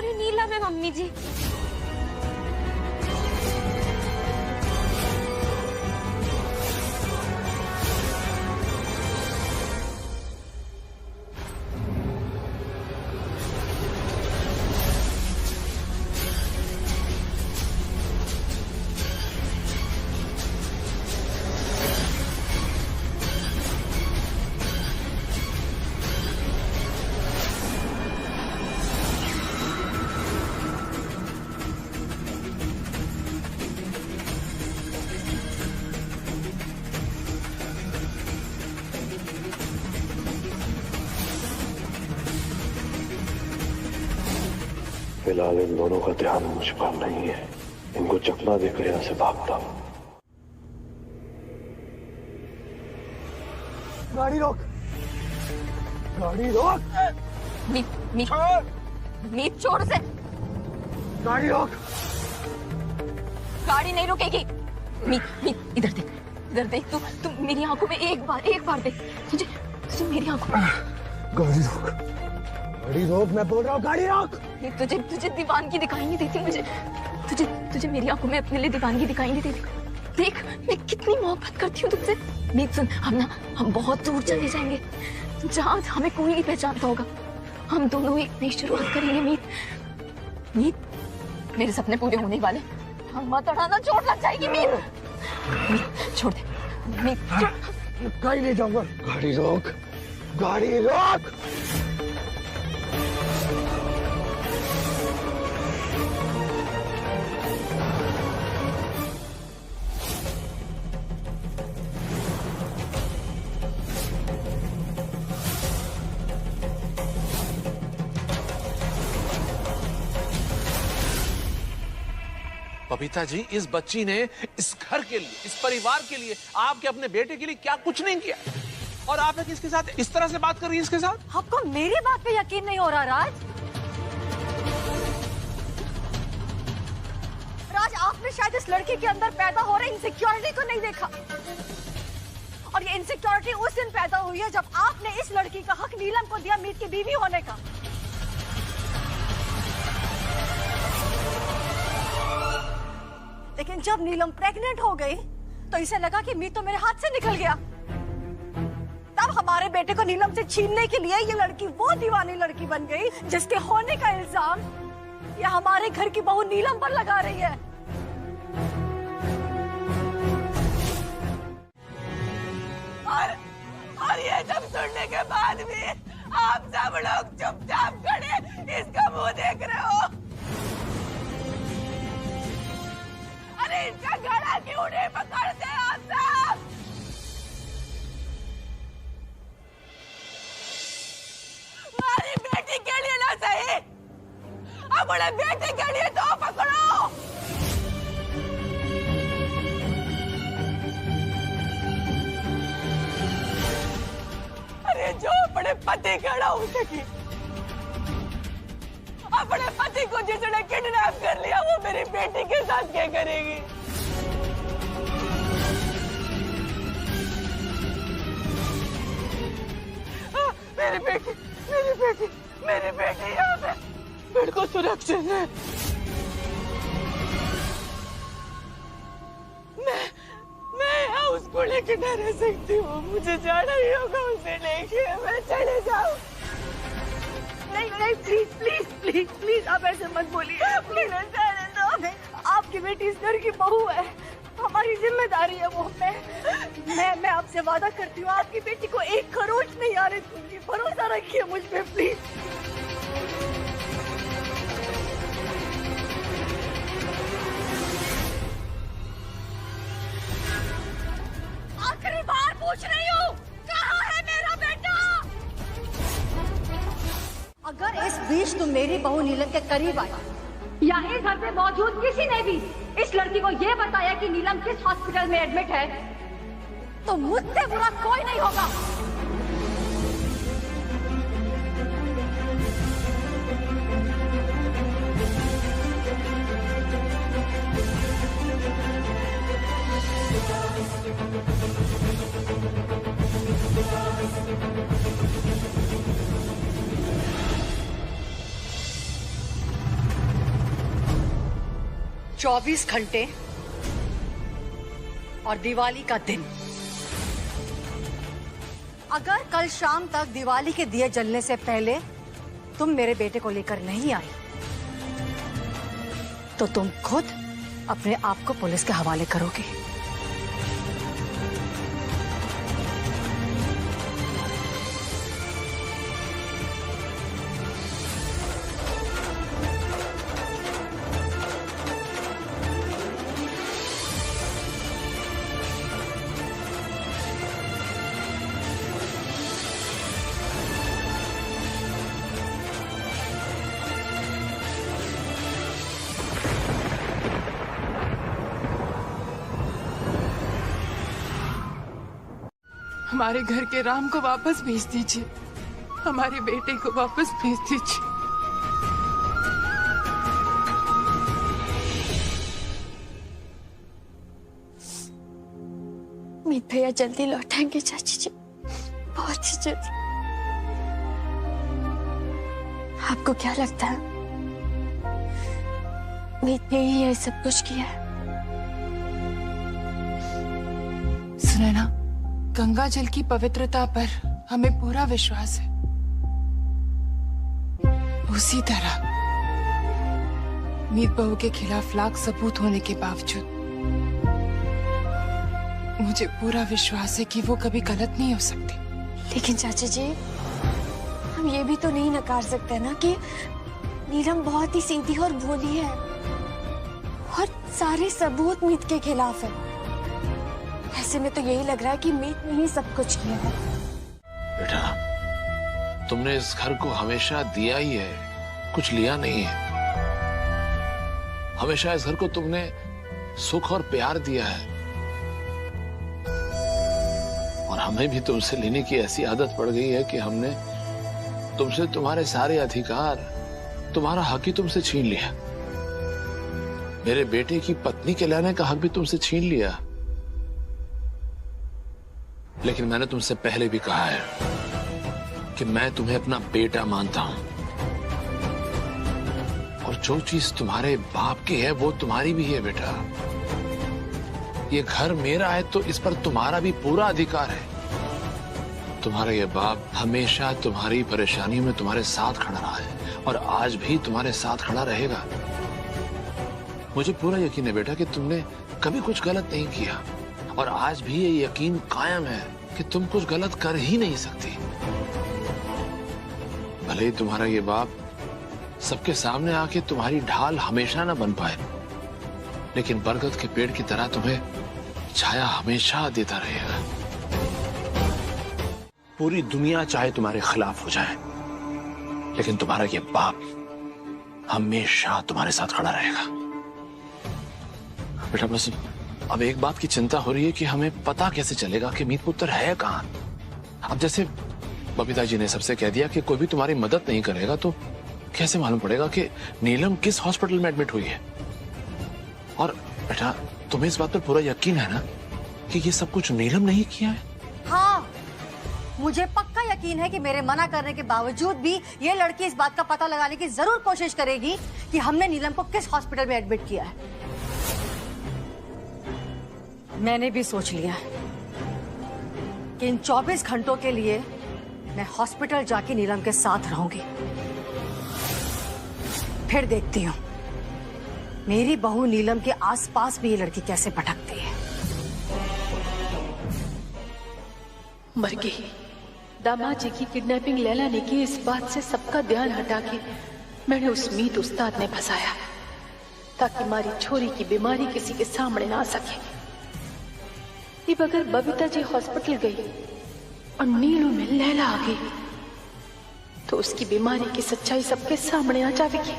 अरे नीलम है मम्मी जी। फिलहाल इन दोनों का ध्यान मुझ पर नहीं है। इनको चकमा देकर यहां से भागता हूं। गाड़ी रोक, गाड़ी रोक। मीत छोड़ से। गाड़ी रोक। गाड़ी नहीं रुकेगी। मीत इधर देख, इधर देख। तू मेरी आंखों में एक बार देख। तुझे मेरी आंखों में। गाड़ी रोक, गाड़ी रोक, मैं बोल रहा हूँ गाड़ी रोक। तुझे दीवानगी दिखाई नहीं देती मुझे। तुझे मेरी आंखों में अपने लिए दीवानगी दिखाई नहीं देती। देख मैं कितनी मोहब्बत करती हूँ तुझसे। मीत सुन, हम बहुत दूर चले जाएंगे जहाँ हमें कोई नहीं पहचानता होगा। हम दोनों एक नई शुरुआत करेंगे। मीत मेरे सपने पूरे होने वाले। हम मत अड़ाना, चोट लग जाएगी। मीत छोड़ दे। मीत गाड़ी ले जाऊंगा। गाड़ी रोक, गाड़ी रोक। बबीता जी, इस बच्ची ने इस घर के लिए, इस परिवार के लिए, आपके अपने बेटे के लिए क्या कुछ नहीं किया, और आप इसके साथ इस तरह से बात कर रही हैं इसके साथ? आपको मेरी बात पे यकीन नहीं हो रहा राज? राज, आपने शायद इस लड़की के अंदर पैदा हो रही इनसिक्योरिटी को नहीं देखा। और ये इनसिक्योरिटी उस दिन पैदा हुई है जब आपने इस लड़की का हक नीलम को दिया मीत की बीवी होने का। लेकिन जब नीलम प्रेग्नेंट हो गई तो इसे लगा कि मीत तो मेरे हाथ से निकल गया। तब हमारे बेटे को नीलम से छीनने के लिए ये लड़की वो दीवानी लड़की बन गई जिसके होने का इल्जाम ये हमारे घर की बहू नीलम पर लगा रही है। और ये सब सुनने के बाद भी आप सब लोग चुपचाप खड़े इसका मुंह देख रहे हो। अरे इसका गला क्यों नहीं पकड़ते आप सब? हमारी बेटी के लिए ना सही, अपने बेटे के लिए तो पकड़ो। अरे जो अपने पति खड़ा हो सकी, अपने पति को जिसने किडनैप कर लिया वो मेरी बेटी के साथ क्या करेगी? मेरी बेटी यहाँ पे बिल्कुल सुरक्षित है। मैं यहाँ उसको लेके न रह सकती हूँ। मुझे जाना ही होगा उसे लेके। मैं चले जाऊँ। नहीं प्लीज आप ऐसे मत बोलिए। प्लीज जाने दो। आपकी बेटी इस घर की बहू है, हमारी जिम्मेदारी है वो। मैं आपसे वादा करती हूँ आपकी बेटी को एक खरोच नहीं आने दूंगी। भरोसा रखिए मुझ पे प्लीज। आखिरी बार पूछ रही हूँ, कहाँ है मेरा बेटा? अगर इस बीच तुम मेरी बहू नीलम के करीब आई या इस घर पे मौजूद किसी ने भी इस लड़की को ये बताया कि नीलम किस हॉस्पिटल में एडमिट है, तो मुझसे बुरा कोई नहीं होगा। 24 घंटे और दिवाली का दिन। अगर कल शाम तक दिवाली के दिए जलने से पहले तुम मेरे बेटे को लेकर नहीं आई तो तुम खुद अपने आप को पुलिस के हवाले करोगे। हमारे घर के राम को वापस भेज दीजिए, हमारे बेटे को वापस भेज दीजिए। मीत भैया जल्दी लौटेंगे चाची जी, बहुत ही जल्दी। आपको क्या लगता है मीत भैया ही ये सब कुछ किया है? सुने ना, गंगा जल की पवित्रता पर हमें पूरा विश्वास है। उसी तरह मीत बहू के खिलाफ लाख सबूत होने के बावजूद मुझे पूरा विश्वास है कि वो कभी गलत नहीं हो सकती। लेकिन चाची जी, हम ये भी तो नहीं नकार सकते ना कि नीलम बहुत ही सीधी और भोली है और सारे सबूत मीत के खिलाफ है। ऐसे में तो यही लग रहा है कि मीत ने ही सब कुछ किया है। बेटा, तुमने इस घर को हमेशा दिया ही है, कुछ लिया नहीं है। हमेशा इस घर को तुमने सुख और प्यार दिया है और हमें भी तुमसे लेने की ऐसी आदत पड़ गई है कि हमने तुमसे तुम्हारे सारे अधिकार, तुम्हारा हक ही तुमसे छीन लिया। मेरे बेटे की पत्नी कहलाने का हक भी तुमसे छीन लिया। लेकिन मैंने तुमसे पहले भी कहा है कि मैं तुम्हें अपना बेटा मानता हूं और जो चीज तुम्हारे बाप की है वो तुम्हारी भी है। बेटा, ये घर मेरा है तो इस पर तुम्हारा भी पूरा अधिकार है। तुम्हारा ये बाप हमेशा तुम्हारी परेशानियों में तुम्हारे साथ खड़ा रहा है और आज भी तुम्हारे साथ खड़ा रहेगा। मुझे पूरा यकीन है बेटा कि तुमने कभी कुछ गलत नहीं किया और आज भी ये यकीन कायम है कि तुम कुछ गलत कर ही नहीं सकती। भले ही तुम्हारा ये बाप सबके सामने आके तुम्हारी ढाल हमेशा ना बन पाए, लेकिन बरगद के पेड़ की तरह तुम्हें छाया हमेशा देता रहेगा। पूरी दुनिया चाहे तुम्हारे खिलाफ हो जाए, लेकिन तुम्हारा ये बाप हमेशा तुम्हारे साथ खड़ा रहेगा। बेटा, बस अब एक बात की चिंता हो रही है कि हमें पता कैसे चलेगा कि मीत पुत्र है कहां। अब जैसे बबीता जी ने सबसे कह दिया कि कोई भी तुम्हारी मदद नहीं करेगा, तो कैसे मालूम पड़ेगा कि नीलम किस हॉस्पिटल में एडमिट हुई है? और बेटा, तुम्हें इस बात पर पूरा यकीन है ना कि ये सब कुछ नीलम नहीं किया है? हाँ, मुझे पक्का यकीन है कि मेरे मना करने के बावजूद भी ये लड़की इस बात का पता लगाने की जरूर कोशिश करेगी कि हमने नीलम को किस हॉस्पिटल में एडमिट किया है। मैंने भी सोच लिया है कि इन 24 घंटों के लिए मैं हॉस्पिटल जाके नीलम के साथ रहूंगी। फिर देखती हूँ मेरी बहू नीलम के आसपास भी ये लड़की कैसे भटकती है। मर गई। दामाद जी की किडनैपिंग लैला ने की, इस बात से सबका ध्यान हटा के मैंने उस मीत उस्ताद ने फंसाया ताकि हमारी छोरी की बीमारी किसी के सामने ना आ सके। अब अगर बबीता जी हॉस्पिटल गई और नीलू में लैला आ गई तो उसकी बीमारी की सच्चाई सबके सामने आ जाएगी।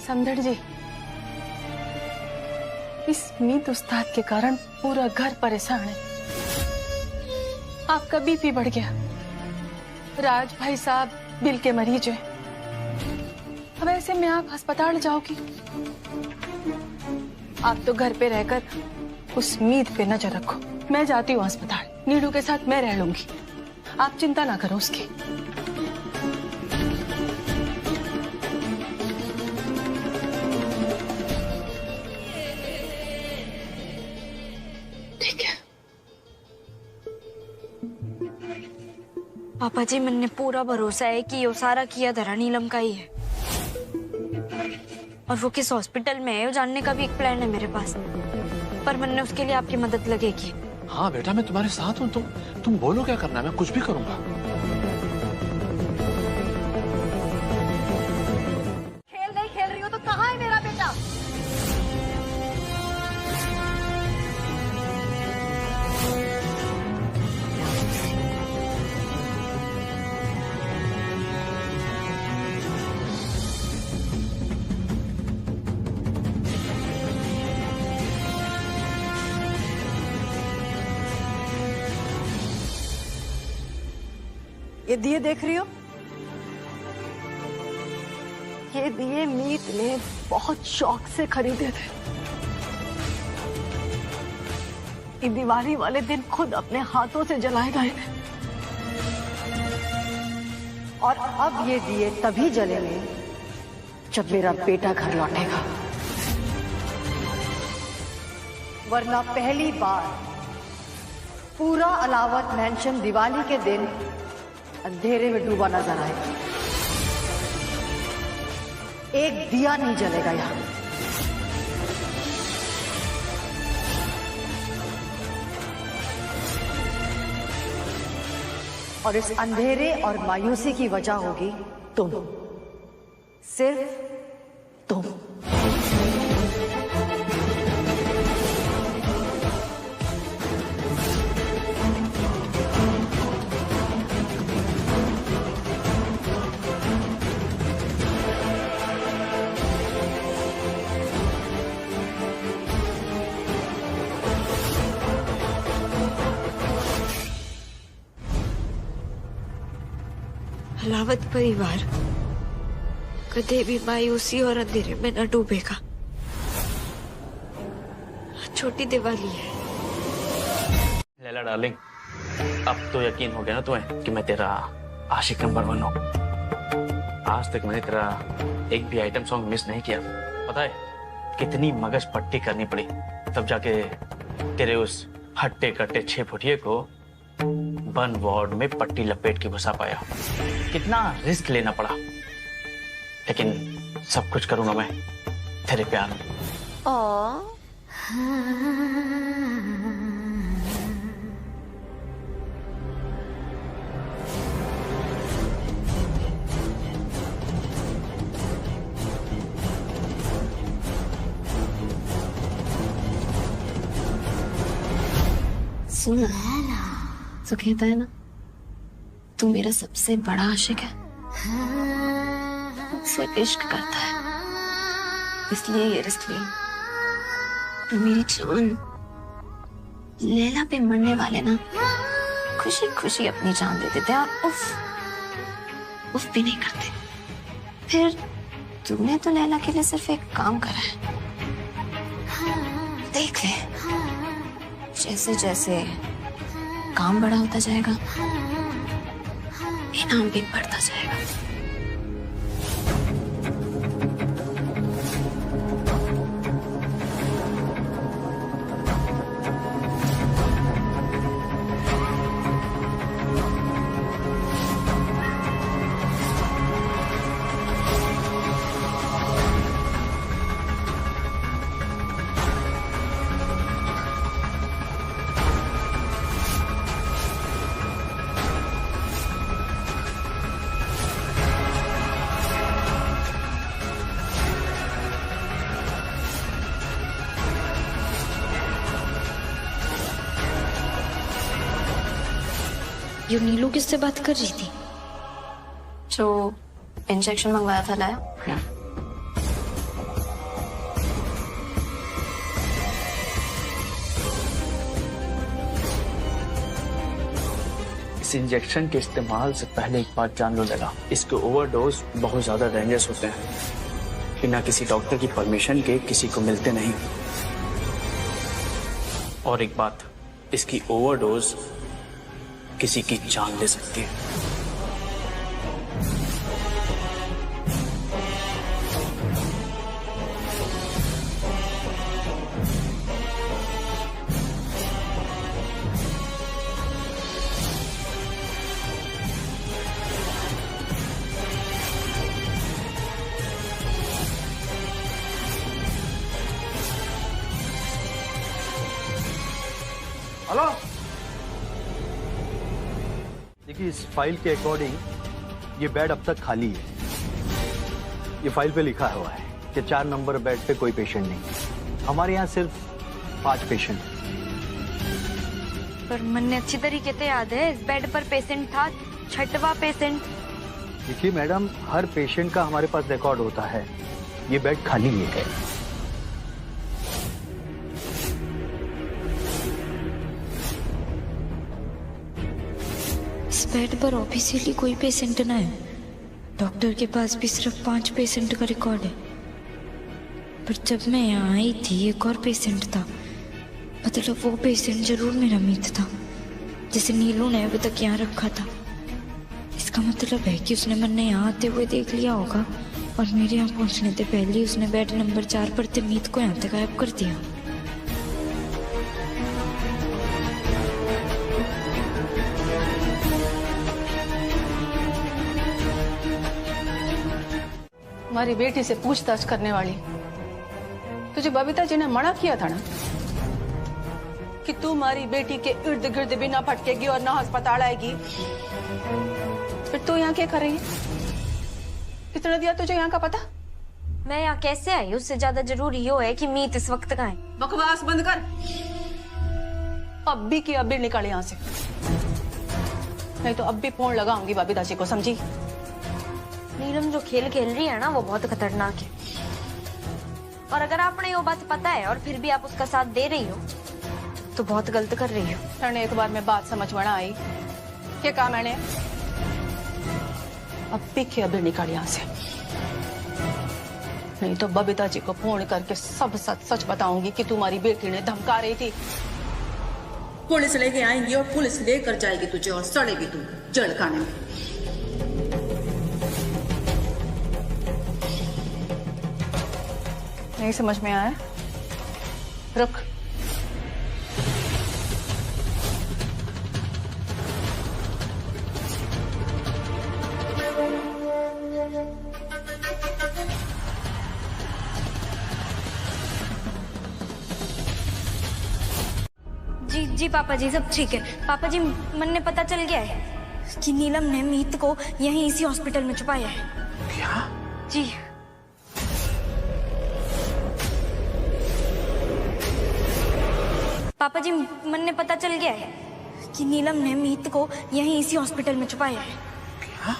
समझड़ जी, इस मीत उस्ताद के कारण पूरा घर परेशान है। आपका बीपी बढ़ गया, राज भाई साहब दिल के मरीज है। अब ऐसे में आप अस्पताल जाओगी। आप तो घर पे रहकर उस मीत पे नजर रखो। मैं जाती हूँ अस्पताल, नीलू के साथ मैं रह लूंगी। आप चिंता ना करो उसकी। पापा जी मैंने पूरा भरोसा है कि ये सारा किया धरा नीलम का ही है, और वो किस हॉस्पिटल में है वो जानने का भी एक प्लान है मेरे पास, पर मैंने उसके लिए आपकी मदद लगेगी। हाँ बेटा, मैं तुम्हारे साथ हूँ। तुम बोलो क्या करना है, मैं कुछ भी करूंगा। खेल नहीं खेल रही हो तो कहाँ है मेरा बेटा? ये दिए देख रही हो? ये दिए मीत ने बहुत शौक से खरीदे थे। ये दिवाली वाले दिन खुद अपने हाथों से जलाए गए थे, और अब ये दिए तभी जलेंगे जब मेरा बेटा घर लौटेगा, वरना पहली बार पूरा अलावत मैंशन दिवाली के दिन अंधेरे में डूबा नजर आएगा। एक दिया नहीं जलेगा यहां। और इस अंधेरे और मायूसी की वजह होगी तुम, सिर्फ तुम। अलावत परिवार कदे भी मायूसी और अंधेरे में न डूबेगा। छोटी दिवाली है। लैला डार्लिंग, अब तो यकीन हो गया ना तुम्हें कि मैं तेरा आशिक नंबर 1 हूँ। आज तक मैंने तेरा एक भी आइटम सॉन्ग मिस नहीं किया। पता है कितनी मगज पट्टी करनी पड़ी तब जाके तेरे उस हट्टे कट्टे 6 फुटिये को बर्न वार्ड में पट्टी लपेट के घुसा पाया। कितना रिस्क लेना पड़ा, लेकिन सब कुछ करूंगा मैं तेरे प्यार में। सुन, तो कहता है ना तू मेरा सबसे बड़ा आशिक है, मुझसे इश्क करता है, इसलिए ये रिस्क लिया। तो मेरी जान लैला पे मरने वाले ना खुशी खुशी अपनी जान दे देते और उफ भी नहीं करते। फिर तूने तो लैला के लिए सिर्फ एक काम करा है, देख ले जैसे जैसे काम बड़ा होता जाएगा इनाम भी बढ़ता जाएगा। ये नीलू किससे बात कर रही थी? जो इंजेक्शन मंगवाया था लाया? इस इंजेक्शन के इस्तेमाल से पहले एक बात जान लो लैला, इसके ओवरडोज बहुत ज्यादा डेंजरस होते हैं, बिना किसी डॉक्टर की परमिशन के किसी को मिलते नहीं। और एक बात, इसकी ओवरडोज किसी की जान ले सकती है। हेलो। देखिए, इस फाइल के अकॉर्डिंग ये बेड अब तक खाली है। ये फाइल पे लिखा हुआ है कि 4 नंबर बेड पे कोई पेशेंट नहीं है। हमारे यहाँ सिर्फ 5 पेशेंट। पर मैंने अच्छी तरीके से याद है, इस बेड पर पेशेंट था 6वां पेशेंट। देखिए मैडम, हर पेशेंट का हमारे पास रिकॉर्ड होता है। ये बेड खाली ही है। इस बेड पर ऑफिशियली कोई पेशेंट ना है। डॉक्टर के पास भी सिर्फ 5 पेशेंट का रिकॉर्ड है। पर जब मैं यहाँ आई थी एक और पेशेंट था। मतलब वो पेशेंट जरूर मेरा मीत था, जिसे नीलू ने अभी तक यहाँ रखा था। इसका मतलब है कि उसने मैंने यहाँ आते हुए देख लिया होगा और मेरे यहाँ पहुँचने से पहले ही उसने बेड नंबर 4 पर थे मीत को यहाँ तक गायब कर दिया। हमारी बेटी से पूछताछ करने वाली तुझे बबीता जी ने मना किया था ना कि तू हमारी बेटी के इर्द गिर्द भी ना भटकेगी और ना अस्पताल आएगी। फिर तू यहाँ क्या कर रही है? कितना दिया तुझे यहाँ का पता? मैं यहाँ कैसे आई? उससे ज्यादा जरूरी यो है कि मीत इस वक्त कहाँ है। बकवास बंद कर। अब भी की अभी निकल यहाँ से, नहीं तो अब भी फोन लगाऊंगी बबीता जी को, समझी? नीलम जो खेल खेल रही है ना वो बहुत खतरनाक है। और अगर आपने ये बात पता है और फिर भी आप उसका साथ दे रही हो तो बहुत गलत कर रही हो। तेने एक बार में बात समझ में ना आई। क्या कहा मैंने? अब भी अभी निकल यहाँ से, नहीं तो बबीता जी को फोन करके सब सच बताऊंगी कि तुम्हारी बेटी ने धमका रही थी। पुलिस लेके आएंगी और पुलिस लेकर जाएगी तुझे और सड़ेगी तू जड़ खाने में। नहीं समझ में आया? रुक। जी पापा जी, सब ठीक है। पापा जी, मन ने पता चल गया है कि नीलम ने मीत को यहीं इसी हॉस्पिटल में छुपाया है। क्या? जी। पापा जी, मन ने पता चल गया है कि नीलम ने मीत को यहीं इसी हॉस्पिटल में छुपाया है। क्या?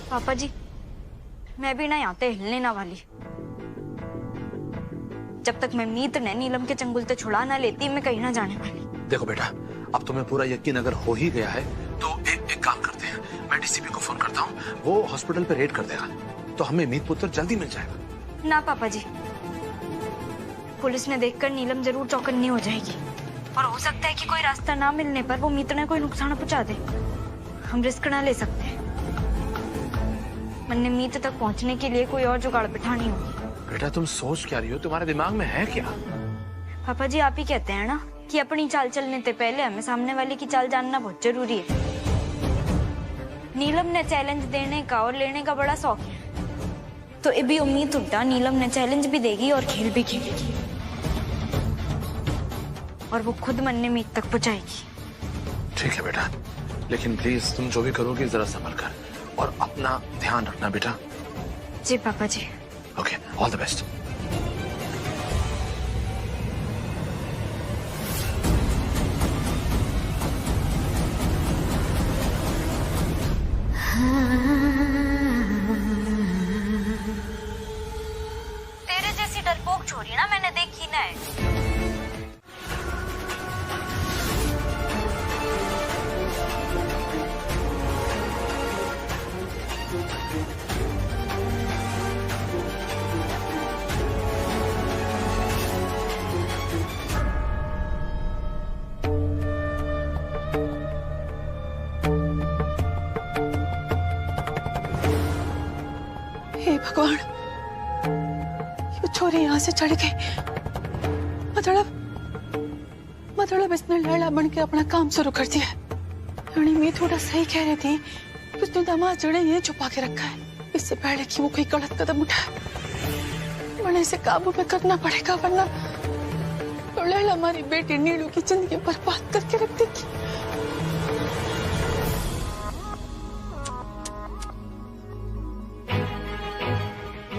पापा जी, मैं भी ना यहाँ पे हिलने ना वाली। जब तक मैं मीत ने नीलम के चंगुल से छुड़ा ना लेती, मैं कहीं ना जाने वाली। देखो बेटा, अब तुम्हें पूरा यकीन अगर हो ही गया है तो एक काम करते हैं, मैं डीसीपी को फोन करता हूँ, वो हॉस्पिटल पे रेड कर देगा तो हमें मीत पुत्र जल्दी मिल जाएगा। ना पापा जी, पुलिस ने देखकर नीलम जरूर चौकन्नी हो जाएगी और हो सकता है कि कोई रास्ता ना मिलने पर वो मीत ने कोई नुकसान पहुंचा दे। हम रिस्क ना ले सकते। मैंने मीत तक पहुंचने के लिए कोई और जुगाड़ बिठानी होगी। बेटा तुम सोच क्या रही हो? तुम्हारे दिमाग में है क्या? पापा जी, आप ही कहते हैं ना कि अपनी चाल चलने से पहले हमें सामने वाले की चाल जानना बहुत जरूरी है। नीलम ने चैलेंज देने का और लेने का बड़ा शौक है, तो ये भी उम्मीद उठा नीलम ने चैलेंज भी देगी और खेल भी खेलेगी और वो खुद मन ने मीत तक पहुंचाएगी। ठीक है बेटा, लेकिन प्लीज तुम जो भी करोगे जरा संभल कर और अपना ध्यान रखना बेटा। जी पापा जी। Okay, all the best. तेरे जैसी डरपोक छोरी ना मैंने देखी ना है। हे भगवान, ये छोरी यहाँ से चढ़ गई। मतलब मतलब इसने लैला बन के अपना काम शुरू कर दिया है। यानी मैं थोड़ा सही कह रही थी, उसने दामाद जड़े ये छुपा के रखा है, इससे पहले कि वो कोई गलत कदम उठाए। मैंने इसे काबू में करना पड़ेगा, वरना तो लैला हमारी बेटी नीलू की जिंदगी बर्बाद करके रख देगी।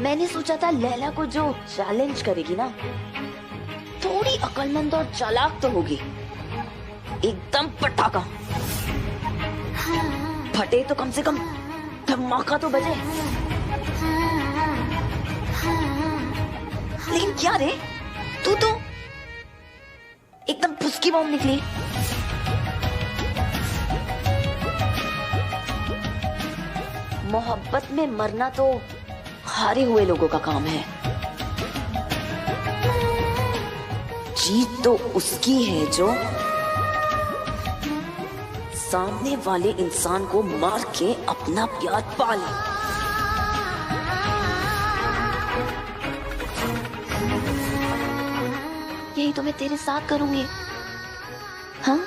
मैंने सोचा था लैला को जो चैलेंज करेगी ना, थोड़ी अक्लमंद और चालाक तो होगी, एकदम पटाखा फटे तो कम से कम धमाका तो बजे। लेकिन क्या रे, तू तो एकदम फुसकी बॉम्ब निकली। मोहब्बत में मरना तो हारे हुए लोगों का काम है, जीत तो उसकी है जो सामने वाले इंसान को मार के अपना प्यार पाले। यही तो मैं तेरे साथ करूंगी। हाँ,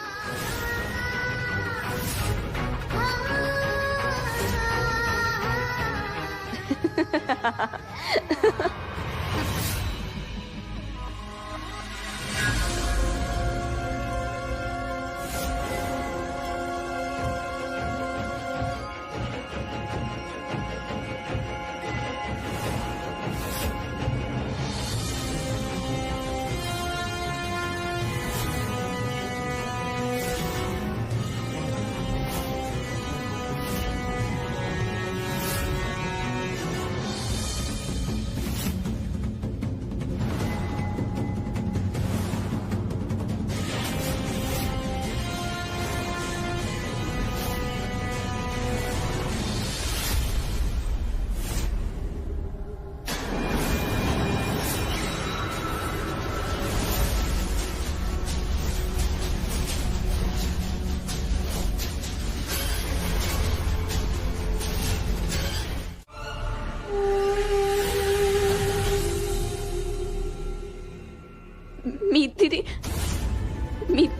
मीत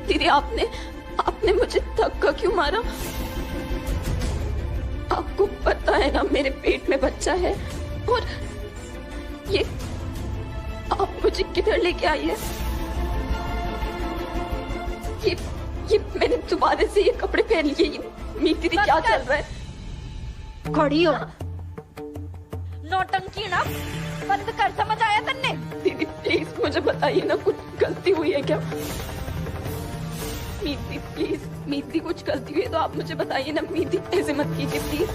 दीदी, आपने मुझे धक्का क्यों मारा? आपको पता है ना मेरे पेट में बच्चा है, और ये आप मुझे किधर लेके आई है? ये मैंने दोबारा से ये कपड़े पहन लिए। मीत दीदी, क्या चल रहा है? खड़ी हो, नौटंकी ना बंद कर, समझ आया तन्ने? दीदी प्लीज मुझे बताइए ना, कुछ गलती हुई है क्या? मीत प्लीज, मीत कुछ गलती हुई है तो आप मुझे बताइए ना। मीत ऐसे मत कीजिए प्लीज।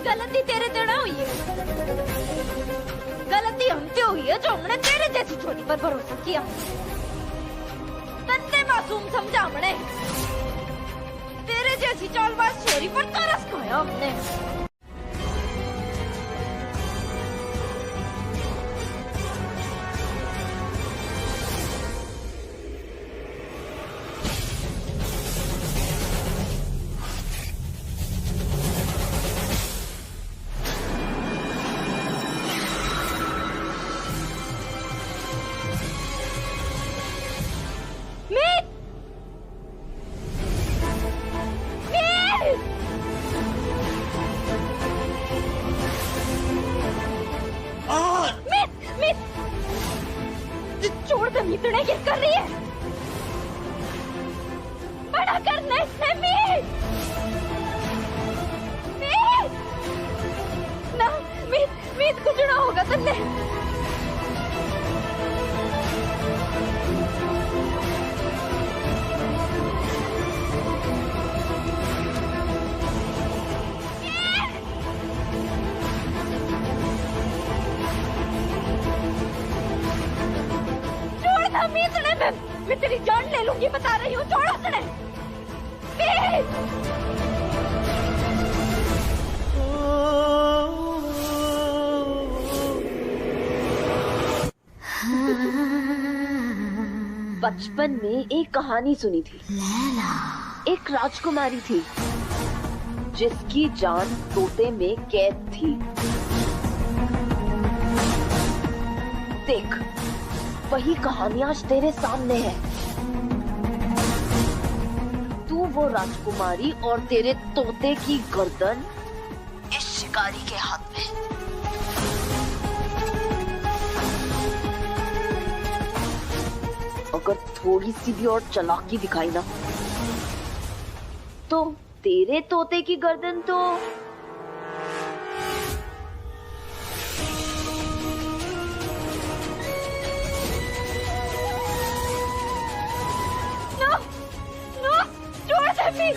गलती तेरे जड़ा हुई है, गलती हमसे हुई है जो हमने तेरे जैसी छोरी पर भरोसा किया। तन्ने मासूम समझा हमने, तेरे जैसी चालबाज छोरी पर तरस खाया हमने। छोड़ दे मितने, क्या कर रही है? बड़ा करने से मीत ना, मीत कुछ ना होगा तन्ने। मैं तेरी जान ले लूंगी, बता रही हूँ, छोड़ो तने। बचपन में एक कहानी सुनी थी। एक राजकुमारी थी जिसकी जान तोते में कैद थी। देख, वही कहानी आज तेरे सामने है। तू वो राजकुमारी और तेरे तोते की गर्दन इस शिकारी के हाथ में। अगर थोड़ी सी भी और चालाकी दिखाई ना, तो तेरे तोते की गर्दन तो छोड़ दे।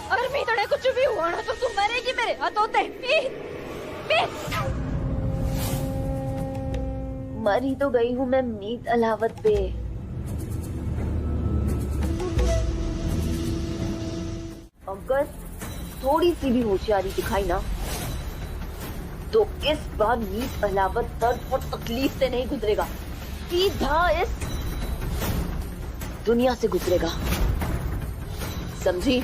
अगर मी तोड़े कुछ भी हुआ ना तो तू मरेगी मेरे हाथों से। मरी तो गई हूँ मैं मीत अलावत पे। अगर थोड़ी सी भी होशियारी दिखाई ना, तो इस बार मीत अलावत दर्द और तकलीफ से नहीं गुजरेगा, सीधा इस दुनिया से गुजरेगा। समझी?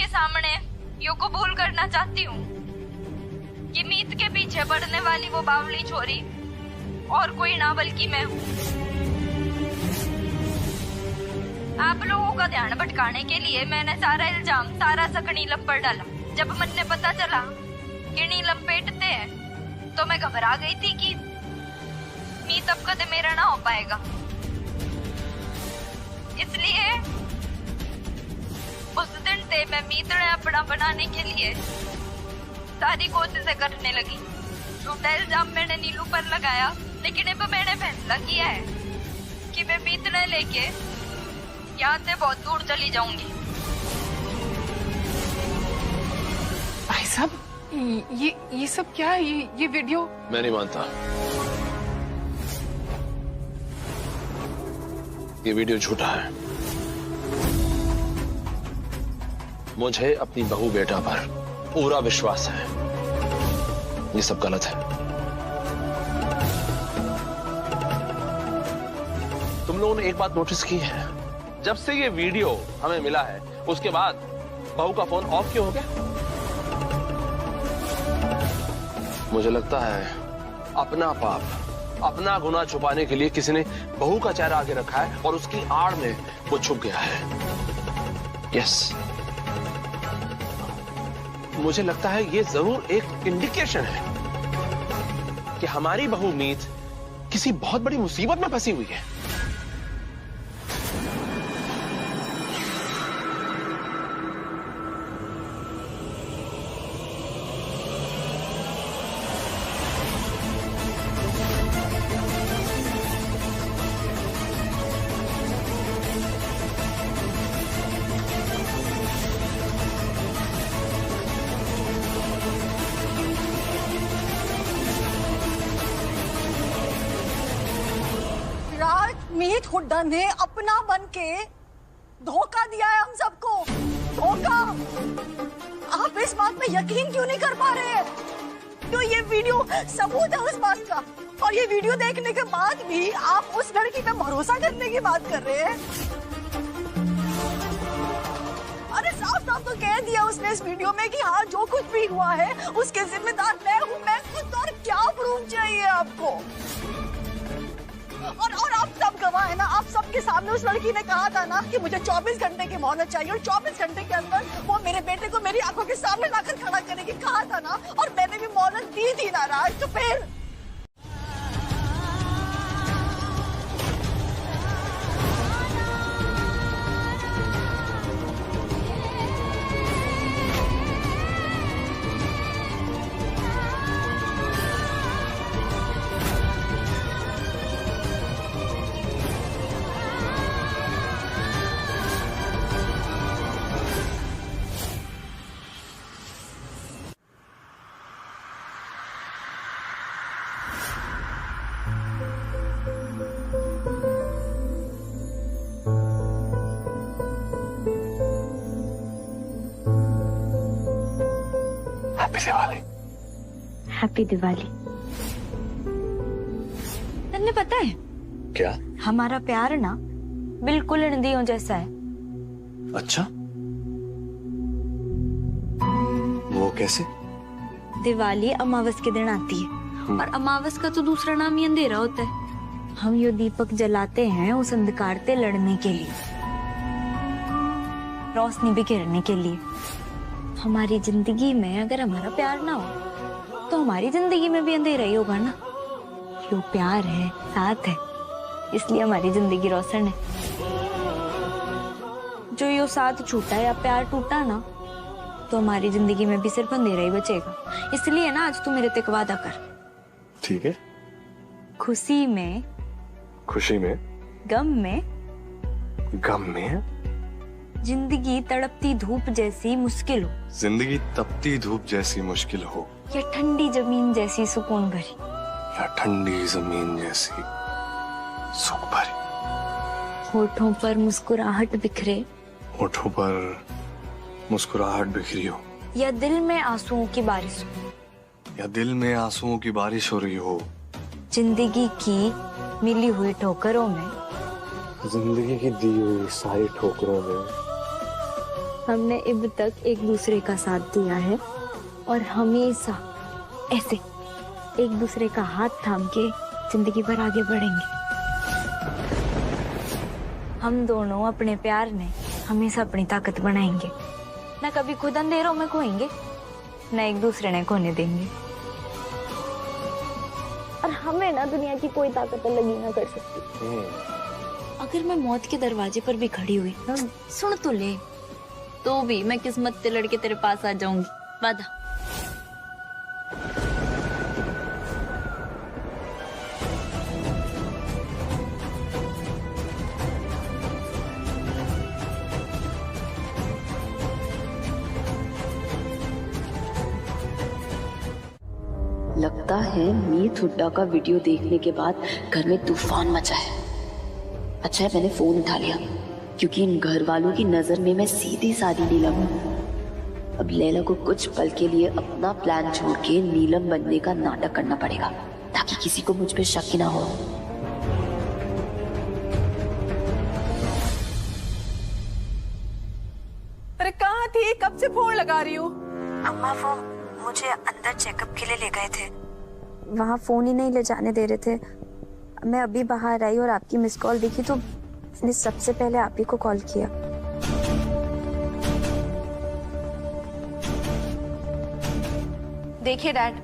सामने यो कबूल करना चाहती हूँ कि मीत के पीछे पड़ने वाली वो बावली छोरी और कोई ना बल्कि मैं हूँ। आप लोगों का ध्यान भटकाने के लिए मैंने सारा इल्जाम सारा शक नीलम पर डाला। जब मन ने पता चला कि नीलम पेटते हैं तो मैं घबरा गई थी कि मीत अब कदे मेरा ना हो पाएगा। इसलिए उस दिन से मैं मीत ने अपना बनाने के लिए सारी कोशिशें करने लगी। झूठा इल्जाम मैंने नीलू पर लगाया, लेकिन अब मैंने फैसला किया है कि मैं मीत ने लेके यहाँ से बहुत दूर चली जाऊंगी। भाई साहब, ये सब क्या है? ये वीडियो मैं नहीं मानता। ये वीडियो झूठा है। मुझे अपनी बहू बेटा पर पूरा विश्वास है। ये सब गलत है। तुम लोगों ने एक बात नोटिस की है, जब से ये वीडियो हमें मिला है उसके बाद बहू का फोन ऑफ क्यों हो गया? मुझे लगता है अपना पाप, अपना गुनाह छुपाने के लिए किसी ने बहू का चेहरा आगे रखा है और उसकी आड़ में वो छुप गया है। यस, मुझे लगता है ये जरूर एक इंडिकेशन है कि हमारी बहू मीत किसी बहुत बड़ी मुसीबत में फंसी हुई है। मीत हुड्डा ने अपना बन के धोखा दिया है हम सबको। धोखा। आप इस बात में यकीन क्यों नहीं कर पा रहे? तो ये वीडियो सबूत है उस बात का, और ये वीडियो देखने के बाद भी आप उस लड़की पे भरोसा करने की बात कर रहे हैं। अरे साफ साफ तो कह दिया उसने इस वीडियो में कि हाँ, जो कुछ भी हुआ है उसके जिम्मेदार मैं हूँ। मैं खुद, और क्या प्रूफ चाहिए आपको? और आप सब गवाह है ना, आप सबके सामने उस लड़की ने कहा था ना कि मुझे 24 घंटे की मोहलत चाहिए और 24 घंटे के अंदर वो मेरे बेटे को मेरी आंखों के सामने लाकर खड़ा करेगी, कहा था ना, और मैंने भी मोहलत दी थी ना राज। तो फिर हैप्पी दिवाली। तन्ने पता है क्या? हमारा प्यार ना बिल्कुल नदियों जैसा है। अच्छा, वो कैसे? दिवाली अमावस के दिन आती है और अमावस का तो दूसरा नाम ही अंधेरा होता है। हम ये दीपक जलाते हैं उस अंधकार से लड़ने के लिए, रोशनी बिखेरने के लिए। हमारी जिंदगी में अगर हमारा प्यार ना हो तो हमारी जिंदगी में भी अंधेरा ही होगा ना। यो प्यार है, साथ है, इसलिए हमारी जिंदगी रोशन है। जो यो साथ छूटा या प्यार टूटा ना तो हमारी जिंदगी में भी सिर्फ अंधेरा ही बचेगा। इसलिए ना आज तू मेरे ते वादा कर। ठीक है। खुशी में, गम में जिंदगी तड़पती धूप जैसी मुश्किल हो, जिंदगी तपती धूप जैसी मुश्किल हो, या ठंडी जमीन जैसी सुकून भरी, या ठंडी जमीन जैसी सुख भरी। होठों पर मुस्कुराहट बिखरे, होठों पर मुस्कुराहट बिखरी हो, या दिल में आंसुओं की बारिश हो, या दिल में आंसुओं की बारिश हो रही हो। जिंदगी की मिली हुई ठोकरों में, जिंदगी की दी हुई सारी ठोकरों में हमने अब तक एक दूसरे का साथ दिया है और हमेशा ऐसे एक दूसरे का हाथ थाम के जिंदगी भर आगे बढ़ेंगे। हम दोनों अपने प्यार में हमेशा अपनी ताकत बनाएंगे, न कभी खुद अंधेरों में खोएंगे, न एक दूसरे ने खोने देंगे। और हमें ना दुनिया की कोई ताकत अलग ही ना कर सकती। अगर मैं मौत के दरवाजे पर भी खड़ी हुई ना, सुन तो ले, तो भी मैं किस्मत से लड़के तेरे पास आ जाऊंगी, वादा। लगता है मीत हुड्डा का वीडियो देखने के बाद घर में तूफान मचा है। अच्छा है मैंने फोन उठा लिया, क्योंकि इन घर वालों की नजर में मैं सीधी सादी नीलम हूँ। अब लैला को कुछ पल के लिए अपना प्लान छोड़ के नीलम बनने का नाटक करना पड़ेगा, ताकि किसी को मुझ पे शक ही ना हो। अरे कहाँ थी, कब से फोन लगा रही हूँ? अम्मा वो मुझे अंदर चेकअप के लिए ले गए थे, वहाँ फोन ही नहीं ले जाने दे रहे थे। मैं अभी बाहर आई और आपकी मिस कॉल दिखी तो मैंने सबसे पहले आप ही को कॉल किया। देखिए डैड,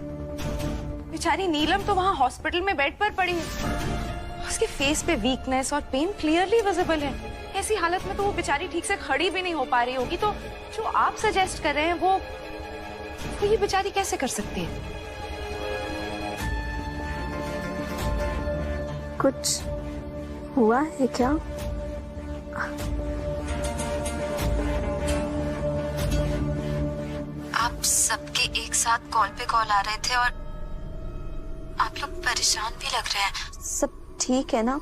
बेचारी नीलम तो वहाँ हॉस्पिटल में बेड पर पड़ी है। उसके फेस पे वीकनेस और पेन क्लियरली विजिबल है। ऐसी हालत में तो वो बेचारी ठीक से खड़ी भी नहीं हो पा रही होगी। तो जो आप सजेस्ट कर रहे हैं वो ये बेचारी कैसे कर सकती है? कुछ हुआ है क्या? आप सबके एक साथ कॉल पे कॉल आ रहे थे और आप लोग परेशान भी लग रहे हैं। सब ठीक है ना?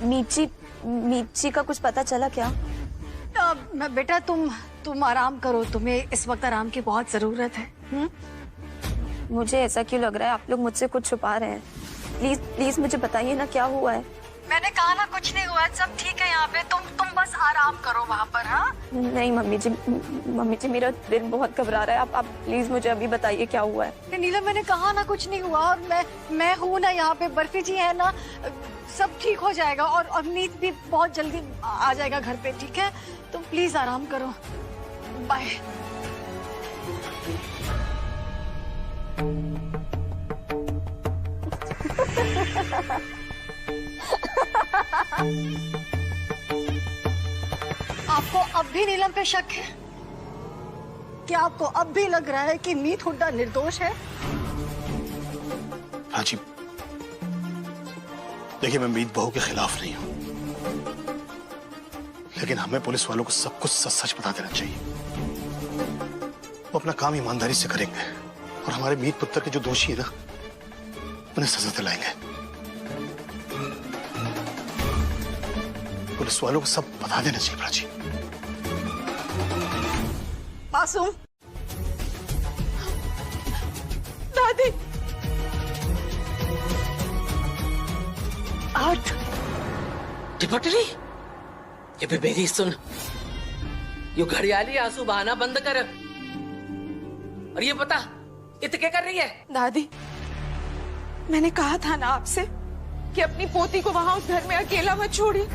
मीची का कुछ पता चला क्या? बेटा तुम आराम करो, तुम्हें इस वक्त आराम की बहुत जरूरत है। मुझे ऐसा क्यों लग रहा है आप लोग मुझसे कुछ छुपा रहे हैं? प्लीज प्लीज मुझे बताइए ना क्या हुआ है। मैंने कहा ना कुछ नहीं हुआ, सब ठीक है यहाँ पे। तुम बस आराम करो वहाँ पर। हाँ नहीं मम्मी जी मेरा दिल बहुत घबरा रहा है। आप प्लीज मुझे अभी बताइए क्या हुआ है। नीलम मैंने कहा ना कुछ नहीं हुआ, और मैं हूँ ना यहाँ पे, बर्फी जी है ना, सब ठीक हो जाएगा। और मीत भी बहुत जल्दी आ जाएगा घर पे, ठीक है? तुम प्लीज आराम करो। बाय। आपको अब भी नीलम पे शक है? क्या आपको अब भी लग रहा है कि मीत हुड्डा निर्दोष है? राजी, देखिए मैं मीत बहू के खिलाफ नहीं हूं, लेकिन हमें पुलिस वालों को सब कुछ सच सच बता देना चाहिए। वो अपना काम ईमानदारी से करेंगे और हमारे मीत पुत्र के जो दोषी है ना, उन्हें सजा दिलाएंगे। पुलिस वालों को सब बता देना चाहिए प्राची। मासूम दादी, 8 टिपटरी, ये भी मेरी सुन, यो घड़ियाली आंसू बहाना बंद कर। और ये बता, इत क्या कर रही है? दादी मैंने कहा था ना आपसे कि अपनी पोती को वहां उस घर में अकेला मत छोड़िए,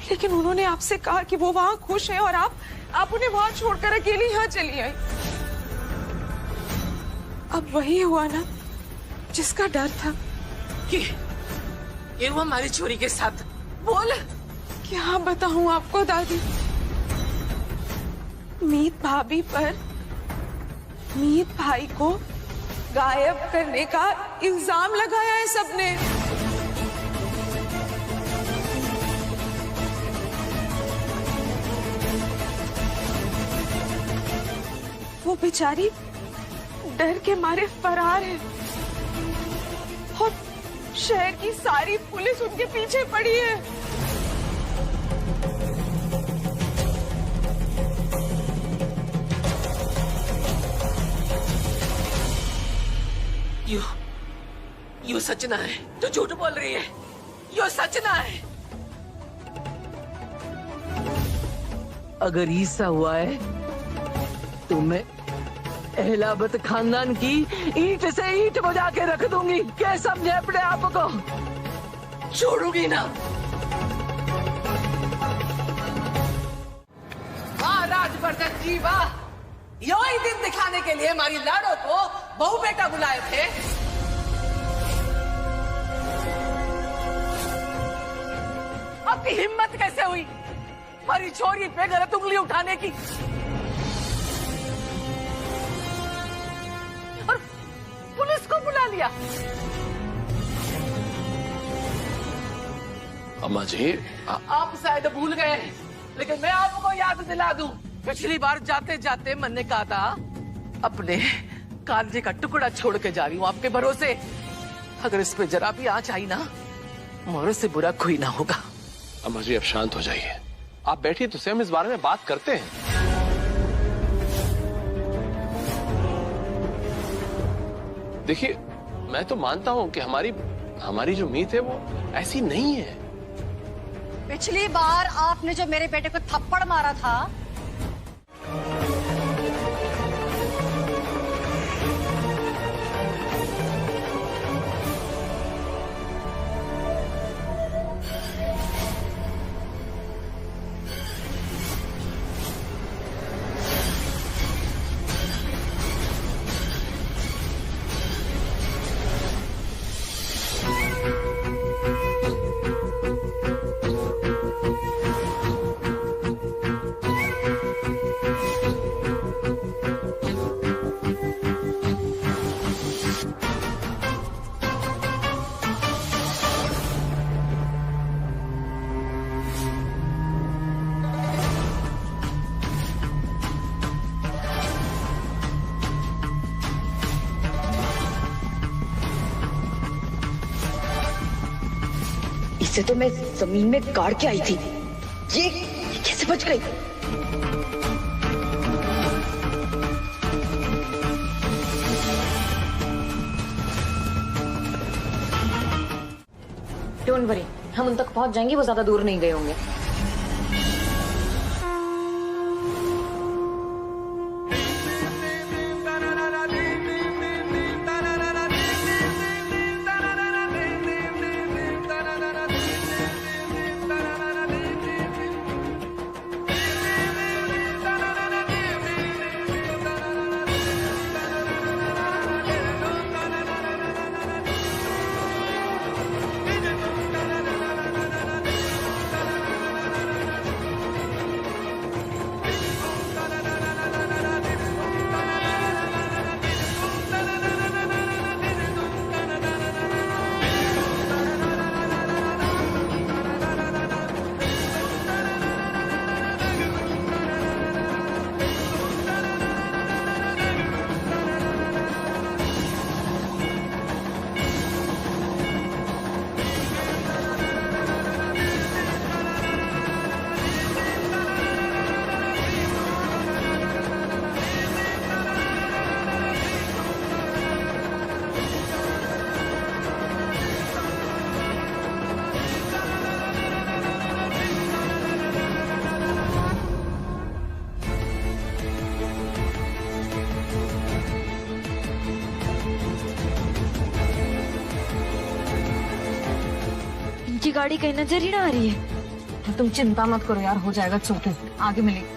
लेकिन उन्होंने आपसे कहा कि वो वहां खुश है और आप उन्हें वहां छोड़कर अकेली यहाँ चली आई। अब वही हुआ ना जिसका डर था। ये हुआ हमारी छोरी के साथ। बोल। क्या बताऊं आपको दादी, मीत भाभी पर मीत भाई को गायब करने का इल्जाम लगाया है सबने। वो बेचारी डर के मारे फरार है और शहर की सारी पुलिस उनके पीछे पड़ी है। यो सच ना है, तो झूठ बोल रही है। यो सच ना है। अगर ऐसा हुआ है तो मैं अहलावत खानदान की ईंट से ईंट बजा के रख दूंगी। क्या समझे अपने आप को? छोड़ूंगी ना। वाह राजवर्धन जी वाह, यो ही दिन दिखाने के लिए हमारी लाड़ो को बहू बेटा बुलाए थे। आपकी हिम्मत कैसे हुई हमारी छोरी पे गलत उंगली उठाने की? और पुलिस को बुला लिया। अम्मा जी आप शायद भूल गए, लेकिन मैं आपको याद दिला दूं। पिछली बार जाते जाते मैंने कहा था अपने कांधे का टुकड़ा छोड़ के जा रही हूँ आपके भरोसे। अगर इस पे जरा भी आँच आई ना, मोरे से बुरा कोई ना होगा। अम्मा जी अब शांत हो जाइए, आप बैठिए तो हम इस बारे में बात करते हैं। देखिए मैं तो मानता हूं कि हमारी जो मीत है वो ऐसी नहीं है। पिछली बार आपने जो मेरे बेटे को थप्पड़ मारा था, इसे तो मैं जमीन में गाड़ के आई थी। ये कैसे बच गई? डोंट वरी, हम उन तक पहुंच जाएंगे, वो ज्यादा दूर नहीं गए होंगे। इनकी गाड़ी कहीं नजर ही ना आ रही है। तुम चिंता मत करो यार, हो जाएगा, चौके आगे मिलेगी।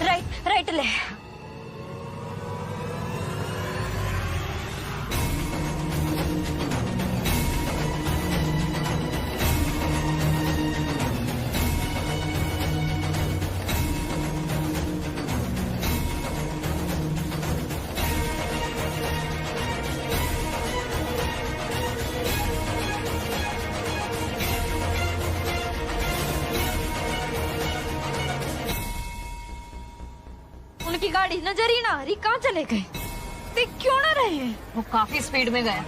राइट राइट ले। उनकी गाड़ी नजर ही ना आ रही, कहाँ चले गए? देख क्यों ना रहे हैं? वो काफी स्पीड में गया।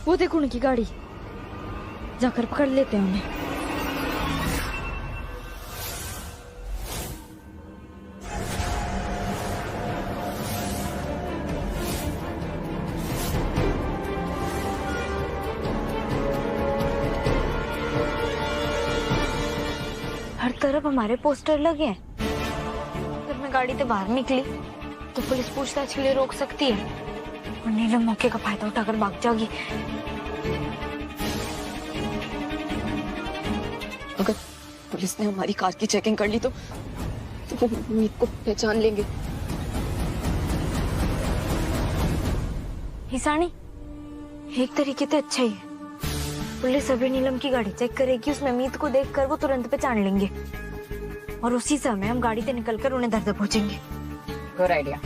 वो देखो उनकी गाड़ी, जाकर पकड़ लेते हैं उन्हें। हर तरफ हमारे पोस्टर लगे हैं। अगर मैं गाड़ी से बाहर निकली तो पुलिस पूछताछ के लिए रोक सकती है और नीलम मौके का फायदा उठाकर भाग जाएगी। अगर पुलिस ने हमारी कार की चेकिंग कर ली तो वो मीत को पहचान लेंगे। हिसानी, एक तरीके से अच्छा ही है। पुलिस अभी नीलम की गाड़ी चेक करेगी, उसमें मीत को देखकर वो तुरंत पहचान लेंगे और उसी समय हम गाड़ी से निकलकर उन्हें दर पहुंचेंगे। Good idea.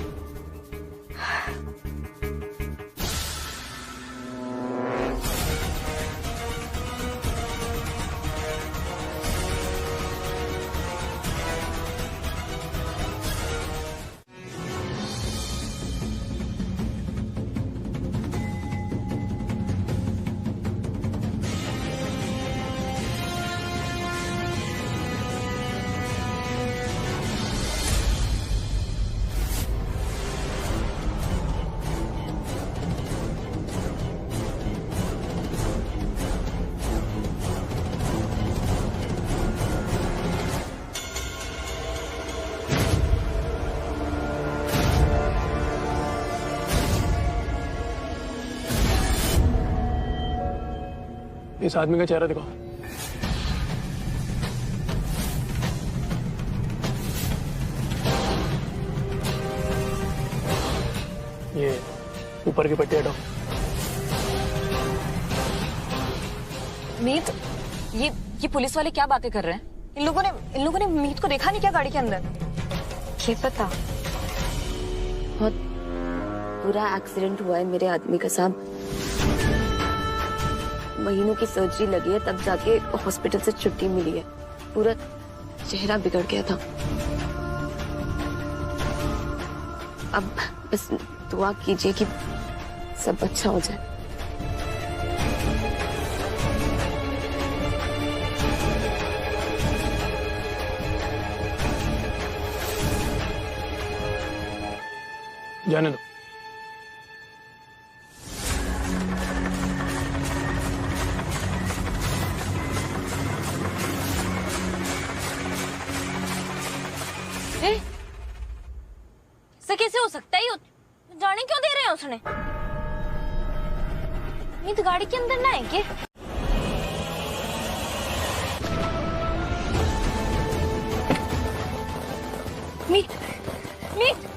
इस आदमी का चेहरा दिखाओ। ये ऊपर की पट्टी हटाओ। मीत, ये पुलिस वाले क्या बातें कर रहे हैं? इन लोगों ने मीत को देखा नहीं क्या गाड़ी के अंदर? क्या पता, बहुत बुरा एक्सीडेंट हुआ है मेरे आदमी का साहब। महीनों की सर्जरी लगी है, तब जाके हॉस्पिटल से छुट्टी मिली है। पूरा चेहरा बिगड़ गया था। अब बस दुआ कीजिए कि सब अच्छा हो जाए। जाने दो। ऐसा कैसे हो सकता है? जाने क्यों दे रहे हैं उसने? मीत गाड़ी के अंदर ना है क्या? मीत, मीत,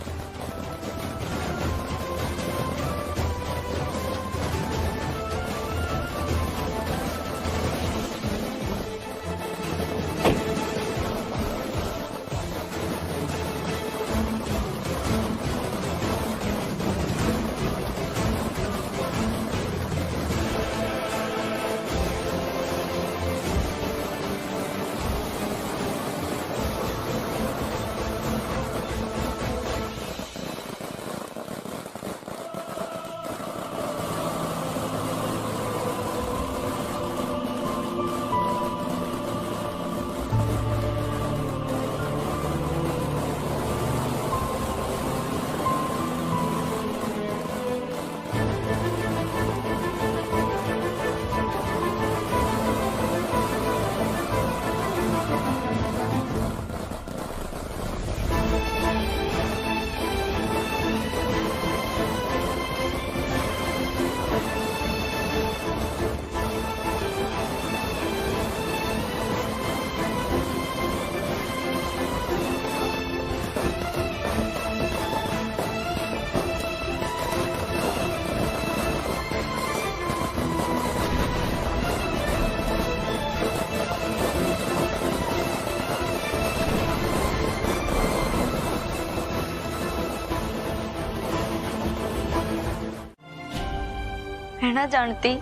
मैं ना जानती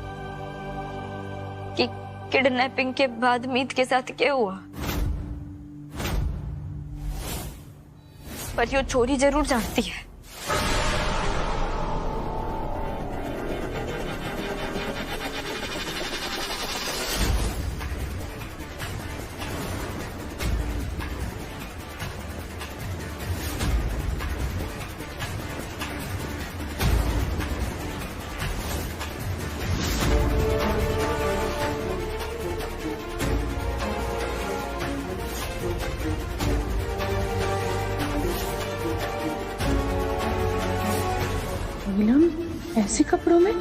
कि किडनैपिंग के बाद मीत के साथ क्या हुआ, पर ये चोरी जरूर जानती है। नीलम ऐसे कपड़ों में?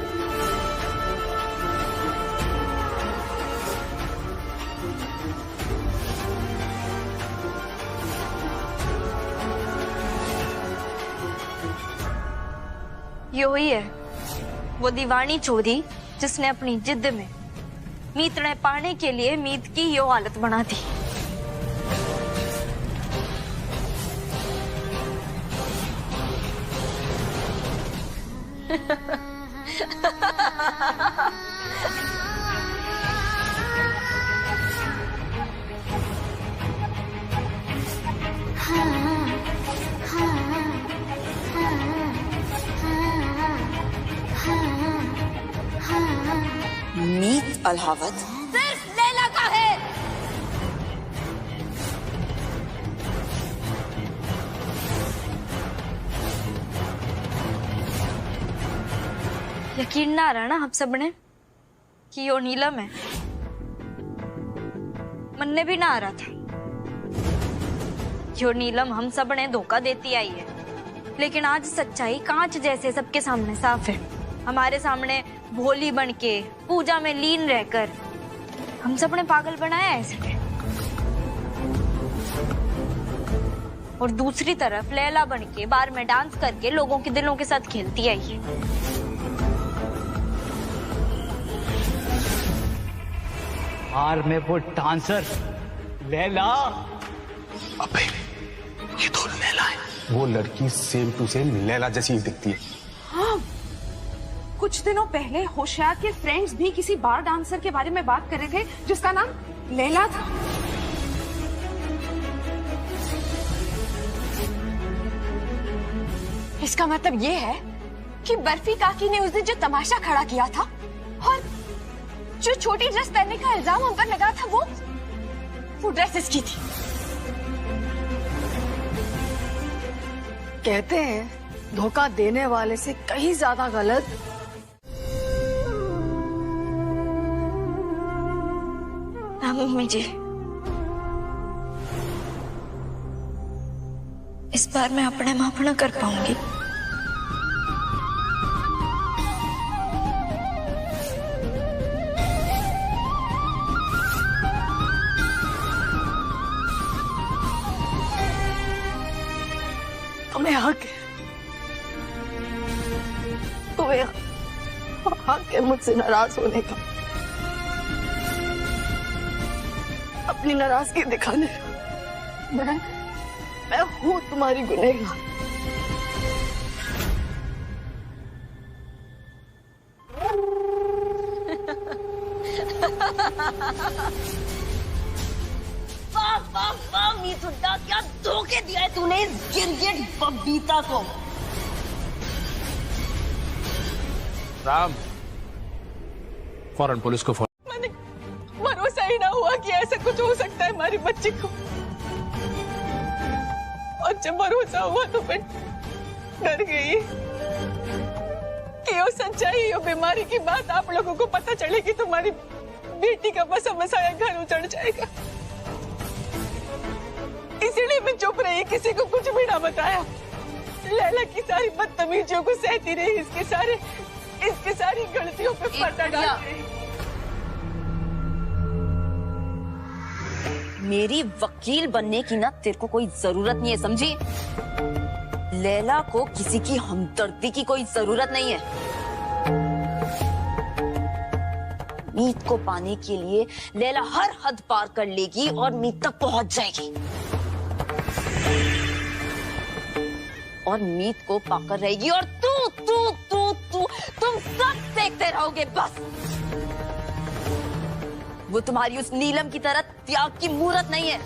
ये वही है, वो दीवानी चोरी जिसने अपनी जिद में मीत ने पाने के लिए मीत की यो हालत बना दी। मीत अलावत सिर्फ लैला का है। यकीन ना आ रहा ना आप सबने कि यो नीलम है? मन ने भी ना आ रहा था। यो नीलम हम सब ने धोखा देती आई है, लेकिन आज सच्चाई कांच जैसे सबके सामने साफ है। हमारे सामने भोली बनके पूजा में लीन रहकर हम सब ने पागल बनाया है इसे। और दूसरी तरफ लैला बनके बार में डांस करके लोगों के दिलों के साथ खेलती है ये। बार में वो डांसर लैला। अबे ये तो लैला है। वो लड़की सेम टू सेम लैला जैसी ही दिखती है। हाँ, कुछ दिनों पहले होशियार के फ्रेंड्स भी किसी बार डांसर के बारे में बात कर रहे थे जिसका नाम लैला था। इसका मतलब ये है कि बर्फी काकी ने उस दिन जो तमाशा खड़ा किया था और जो छोटी ड्रेस पहनने का इल्जाम हम पर लगा था वो ड्रेस इसकी थी। कहते हैं धोखा देने वाले से कहीं ज्यादा गलत मम्मी जी, इस बार मैं अपने माफ ना कर पाऊंगी। तुम्हें हक है मुझसे नाराज होने का, अपनी नाराजगी दिखाने का। मैं हूं तुम्हारी गुनहगार। वाह वाह वाह मीतुड्डा, क्या धोखे दिया है तूने इस गिरगिट बबीता को। राम, फौरन पुलिस को फोन। मैंने भरोसा ही ना हुआ कि ऐसा कुछ हो सकता है हमारी बच्ची को, और जब भरोसा हुआ तो मैं डर गई कि वो सच्चाई और बीमारी की बात आप लोगों को पता चलेगी, तुम्हारी बेटी का बसा बसाया घर उजड़ जाएगा। इसीलिए मैं चुप रही, किसी को कुछ भी ना बताया। लैला की सारी बदतमीजियों को सहती रही, इसकी सारी गलतियों पे पर्दा डाल रही। मेरी वकील बनने की ना तेरे को कोई जरूरत नहीं है, समझी? लैला को किसी की हमदर्दी की कोई जरूरत नहीं है। मीत को पाने के लिए लैला हर हद पार कर लेगी और मीत तक पहुंच जाएगी, और मीत को पाकर रहेगी, और तुम सब देखते रहोगे बस। वो तुम्हारी उस नीलम की तरह त्याग की मूरत नहीं है।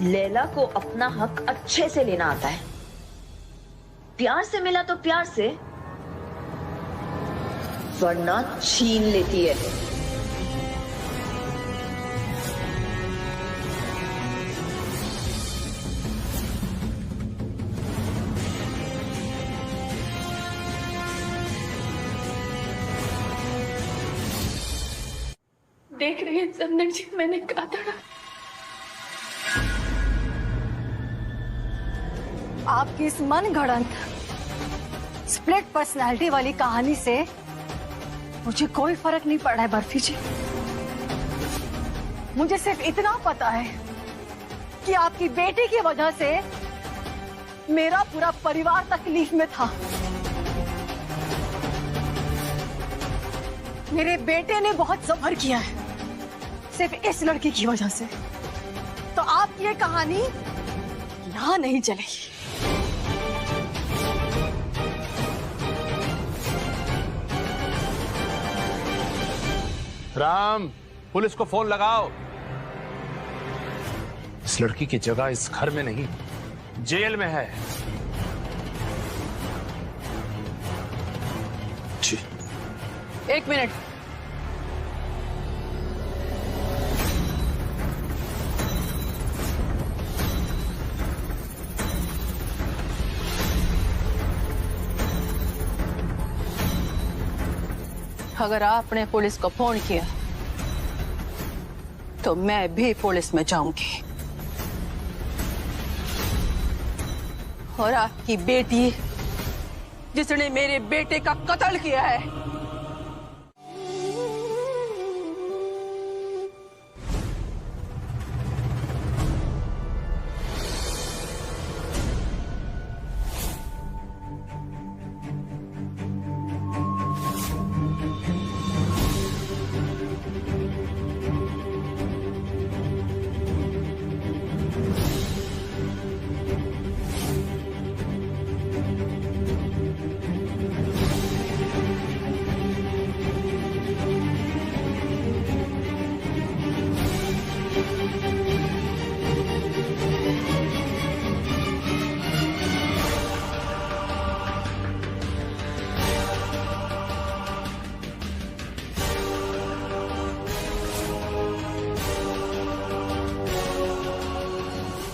लैला को अपना हक अच्छे से लेना आता है। प्यार से मिला तो प्यार से, वरना छीन लेती है। देख रही हैं समदर जी, मैंने कहा था ना। आपकी इस मन गढ़ंत स्प्लिट पर्सनालिटी वाली कहानी से मुझे कोई फर्क नहीं पड़ रहा है बर्फी जी। मुझे सिर्फ इतना पता है कि आपकी बेटी की वजह से मेरा पूरा परिवार तकलीफ में था। मेरे बेटे ने बहुत सब्र किया है सिर्फ इस लड़की की वजह से। तो आपकी ये कहानी यहां नहीं चलेगी। राम, पुलिस को फोन लगाओ। इस लड़की की जगह इस घर में नहीं, जेल में है। जी। 1 मिनट। अगर आपने पुलिस को फोन किया तो मैं भी पुलिस में जाऊंगी, और आपकी बेटी जिसने मेरे बेटे का कत्ल किया है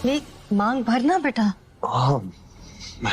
अपनी मांग भरना बेटा। हाँ मैं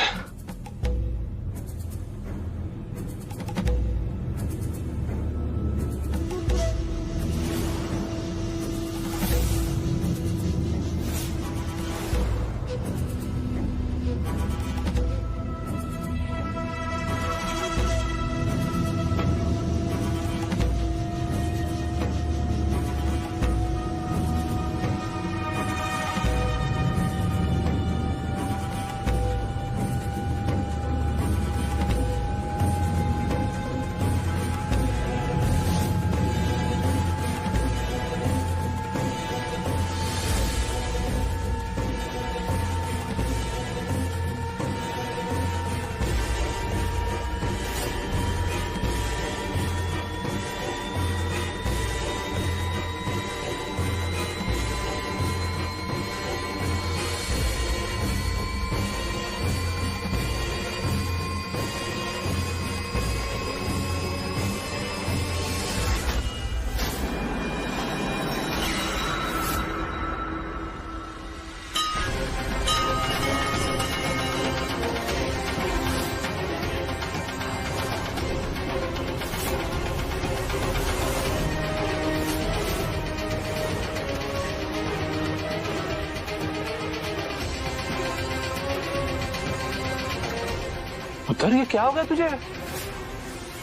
उतर, ये क्या हो गया तुझे?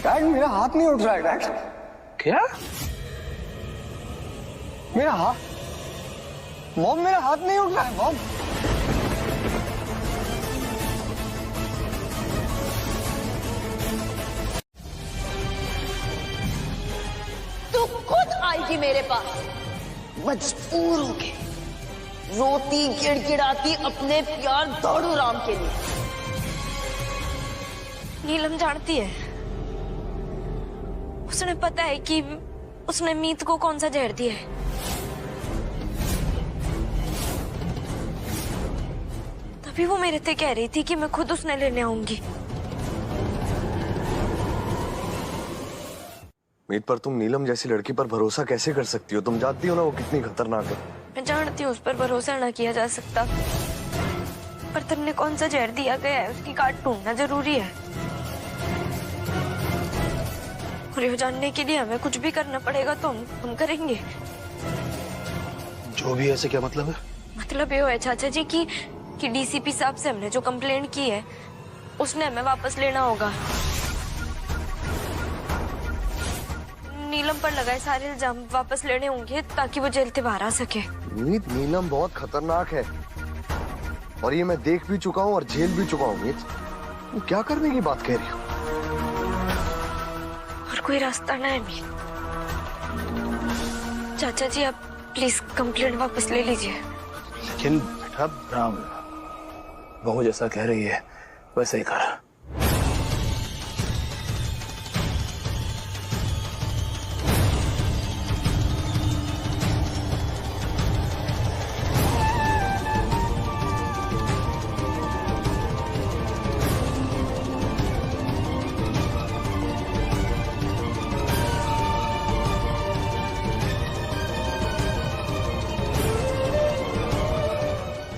डैड मेरा हाथ नहीं उठ रहा है डैड। क्या? मेरा हाथ मॉम, मेरा हाथ नहीं उठ रहा है मॉम। तू खुद आएगी मेरे पास मजबूर होके, रोती गिड़गिड़ाती अपने प्यार दौड़ू राम के लिए। नीलम जानती है, उसने पता है कि उसने मीत को कौन सा जहर दिया है। तभी वो मेरे से कह रही थी कि मैं खुद उसने लेने आऊंगी। मीत, पर तुम नीलम जैसी लड़की पर भरोसा कैसे कर सकती हो? तुम जानती हो ना वो कितनी खतरनाक है। मैं जानती हूँ उस पर भरोसा न किया जा सकता, पर तुमने कौन सा जहर दिया गया है उसकी काट ढूंढना जरूरी है। और ये जानने के लिए हमें कुछ भी करना पड़ेगा तो हम करेंगे। जो भी ऐसे क्या मतलब है? मतलब ये है चाचा जी कि डीसीपी साहब से हमने जो कंप्लेंट की है उसने हमें वापस लेना होगा। नीलम पर लगाए सारे इल्जाम वापस लेने होंगे ताकि वो जेल से बाहर आ सके। मीत, नीलम बहुत खतरनाक है और ये मैं देख भी चुका हूँ और झेल भी चुका हूँ। मीत, तुम क्या करने की बात कह रही हो? और कोई रास्ता ना है मीत। चाचा जी आप प्लीज कंप्लेंट वापस ले लीजिए। लेकिन बेटा राम, बहू जैसा कह रही है वैसे ही कर।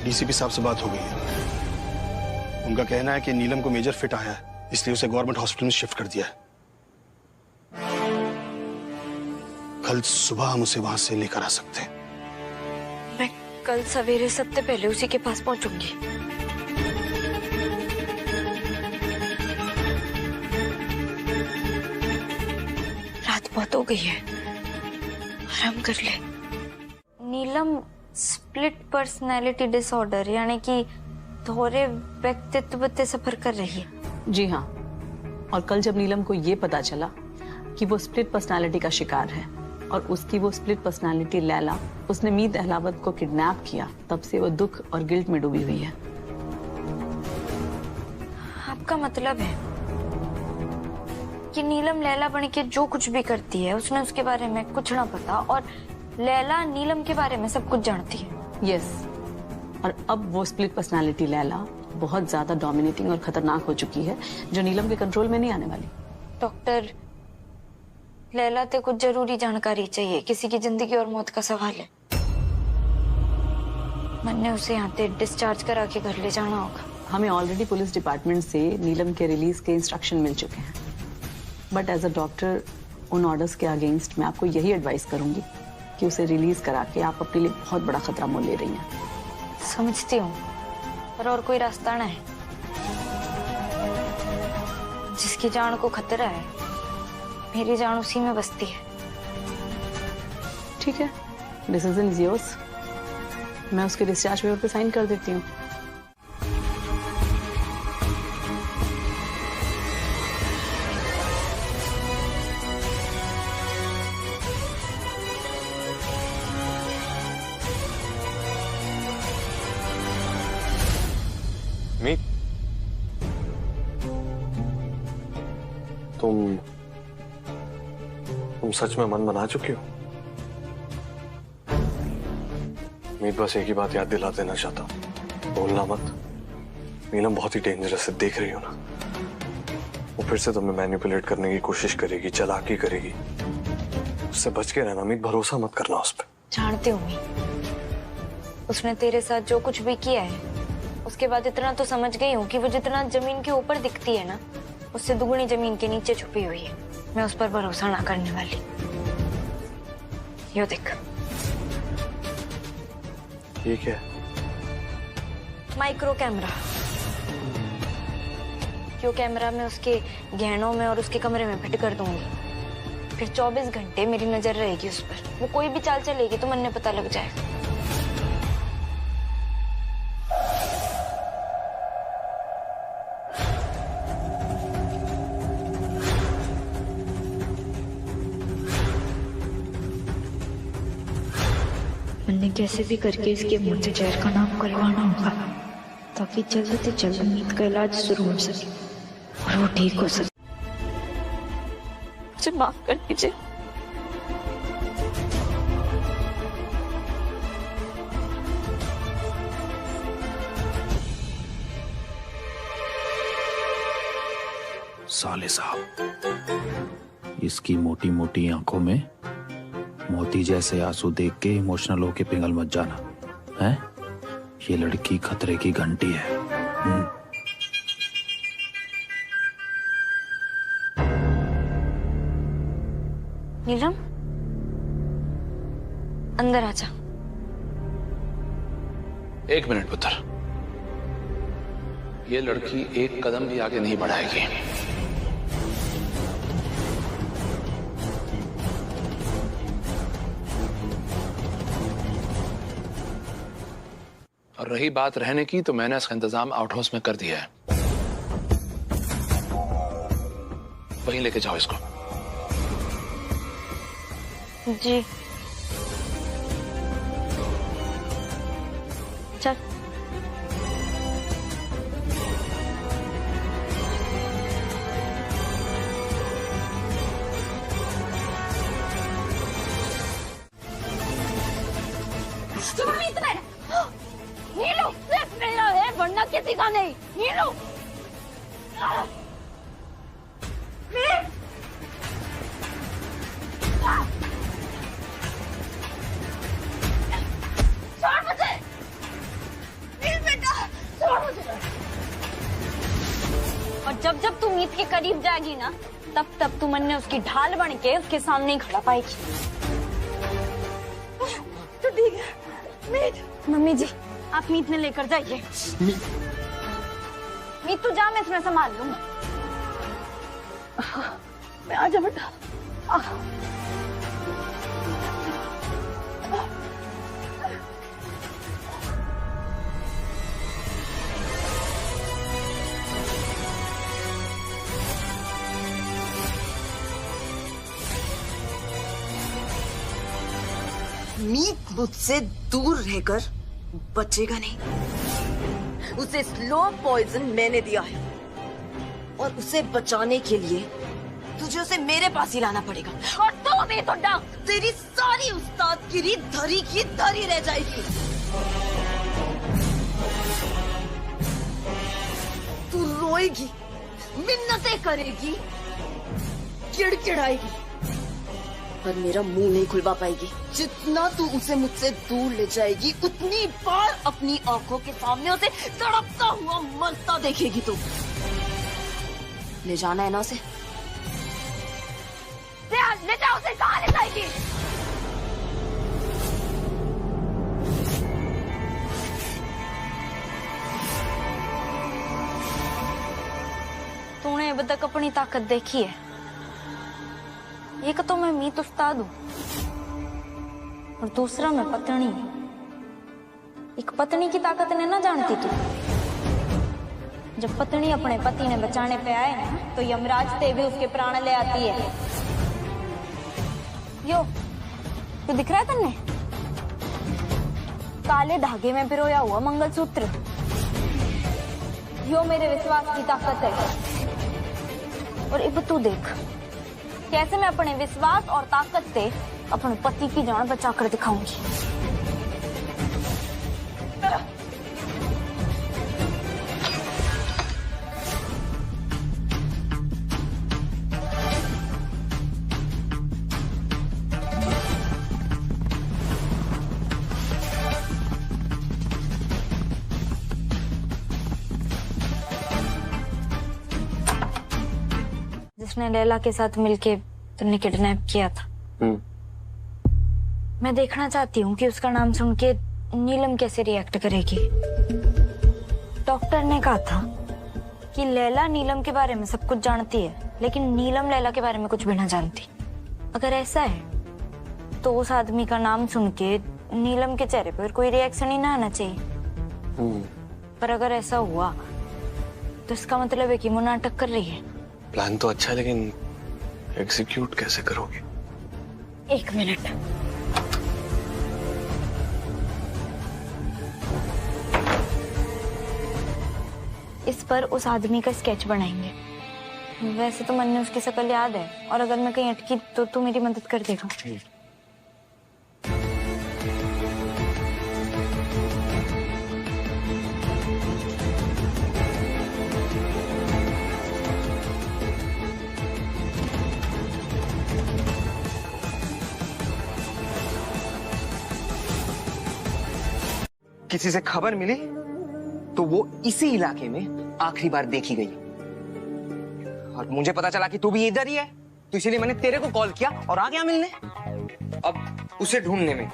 डीसीपी साहब से बात हो गई है। उनका कहना है कि नीलम को मेजर फिट आया है, इसलिए उसे गवर्नमेंट हॉस्पिटल में शिफ्ट कर दिया है। कल सुबह हम उसे वहां से लेकर आ सकते हैं। मैं कल सवेरे सबसे पहले उसी के पास पहुंचूंगी। रात बहुत हो गई है, आराम कर ले। नीलम स्प्लिट पर्सनैलिटी डिसऑर्डर यानी कि दोहरे व्यक्तित्व से सफर कर रही है। जी हाँ, और कल जब नीलम को ये पता चला कि वो स्प्लिट पर्सनालिटी का शिकार है और उसकी वो स्प्लिट पर्सनालिटी लैला उसने मीत अहलावत को किडनैप किया, तब से वो दुख और गिल्ट में डूबी हुई है। आपका मतलब है कि नीलम लैला बन के जो कुछ भी करती है उसने उसके बारे में कुछ ना पता और लैला नीलम के बारे में सब कुछ जानती है। यस, और अब वो स्प्लिट पर्सनालिटी लैला बहुत ज्यादा डोमिनेटिंग और खतरनाक हो चुकी है जो नीलम के कंट्रोल में नहीं आने वाली। डॉक्टर, लैला ते कुछ जरूरी जानकारी चाहिए, किसी की जिंदगी और मौत का सवाल है। मैंने उसे यहाँ से डिस्चार्ज करा के घर ले जाना होगा। हमें ऑलरेडी पुलिस डिपार्टमेंट से नीलम के रिलीज के इंस्ट्रक्शन मिल चुके हैं, बट एज अ डॉक्टर उन ऑर्डर्स के अगेंस्ट मैं आपको यही एडवाइस करूंगी कि उसे रिलीज करा के आप अपने लिए बहुत बड़ा खतरा मोल ले रही हैं। समझती हूँ, पर और कोई रास्ता ना है। जिसकी जान को खतरा है, मेरी जान उसी में बसती है। ठीक है, डिसीजन इज योर्स। मैं उसके डिस्चार्ज पेपर पे साइन कर देती हूँ। मीत, तुम सच में मन बना चुकी हो? मीत, बस एक ही बात याद दिला देना चाहता हूँ, बोलना मत। नीलम बहुत ही डेंजरस है, देख रही हो ना? वो फिर से तुम्हें मैनिपुलेट करने की कोशिश करेगी, चालाकी करेगी। उससे बच के रहना मीत, भरोसा मत करना उस पर। जानती हूँ मीत, उसने तेरे साथ जो कुछ भी किया है, उसके बाद इतना तो समझ गई हूँ कि वो जितना जमीन के ऊपर दिखती है ना, उससे दुगनी जमीन के नीचे छुपी हुई है। मैं उस पर भरोसा ना करने वाली। यो देख, ये क्या है? Micro camera. यो कैमरा मैं उसके गहनों में और उसके कमरे में फिट कर दूंगी। फिर 24 घंटे मेरी नजर रहेगी उस पर। वो कोई भी चाल चलेगी तो मन पता लग जाएगा। मैंने कैसे भी करके इसके मुंह से जहर का नाम करवाना होगा, ताकि जल्द से जल्द मीत का इलाज शुरू हो सके और वो ठीक हो सके। मुझे माफ कर दीजिए। साले साहब, इसकी मोटी मोटी आंखों में मोती जैसे आंसू देख के इमोशनल होके पिघल मत जाना है। ये लड़की खतरे की घंटी है। नीलम, अंदर आजा। एक मिनट पुत्र, ये लड़की एक कदम भी आगे नहीं बढ़ाएगी। और रही बात रहने की, तो मैंने इसका इंतजाम आउट हाउस में कर दिया है। वहीं लेके जाओ इसको। जी चल। तुम्हें इतना नीलू सिर्फ मेरा है, वरना किसी का नहीं। नीलू छोड़ मुझे, नील बेटा छोड़ मुझे। और जब जब तू मीत के करीब जाएगी ना, तब तब तू मन में उसकी ढाल बन के उसके सामने ही खड़ा पाएगी। तो ठीक है मीत। मम्मी जी, आप मीत में लेकर जाइए। मीत तू जा, मैं इसमें संभाल लूंगा। मैं आ जा बेटा। मीत मुझसे दूर रहकर बचेगा नहीं। उसे स्लो पॉइजन मैंने दिया है, और उसे बचाने के लिए तुझे उसे मेरे पास ही लाना पड़ेगा। और तू भी तो डा, तेरी सारी उस्तादगिरी धरी की धरी रह जाएगी। तू रोएगी, मिन्नतें करेगी, चिड़चिड़ाएगी, पर मेरा मुंह नहीं खुलवा पाएगी। जितना तू उसे मुझसे दूर ले जाएगी उतनी बार अपनी आंखों के सामने उसे तड़पता हुआ मरता देखेगी तू। ले जाना है ना उसे? ले जाओ उसे, कहाँ ले जाएगी? तूने अब तक अपनी ताकत देखी है। एक तो मैं मीत उस्ताद हूं और दूसरा मैं पत्नी। एक पत्नी की ताकत ने ना जानती तू। जब पत्नी अपने पति ने बचाने पे आए ना तो यमराज से भी उसके प्राण ले आती है। यो दिख रहा है तन्ने? काले धागे में पिरोया हुआ मंगलसूत्र। यो मेरे विश्वास की ताकत है। और अब तू देख कैसे मैं अपने विश्वास और ताकत से अपने पति की जान बचाकर दिखाऊंगी। जिसने लैला के साथ मिलके तुमने किडनैप किया था, मैं देखना चाहती हूँ कि उसका नाम सुन के नीलम कैसे रिएक्ट करेगी। डॉक्टर ने कहा था कि लैला नीलम के बारे में सब कुछ जानती है, लेकिन नीलम लैला के बारे में कुछ भी ना जानती। अगर ऐसा है तो उस आदमी का नाम सुन के नीलम के चेहरे पर कोई रिएक्शन ही ना आना चाहिए। पर अगर ऐसा हुआ तो इसका मतलब है कि वो नाटक कर रही है। प्लान तो अच्छा है लेकिन एग्जीक्यूट कैसे करोगे? एक मिनट। इस पर उस आदमी का स्केच बनाएंगे। वैसे तो मन में उसकी शक्ल याद है, और अगर मैं कहीं अटकी तो तू मेरी मदद कर देगा। किसी से खबर मिली तो वो इसी इलाके में आखिरी बार देखी गई, और मुझे पता चला कि तू भी इधर ही है, तो इसीलिए मैंने तेरे को कॉल किया और आ गया मिलने। अब उसे ढूंढने में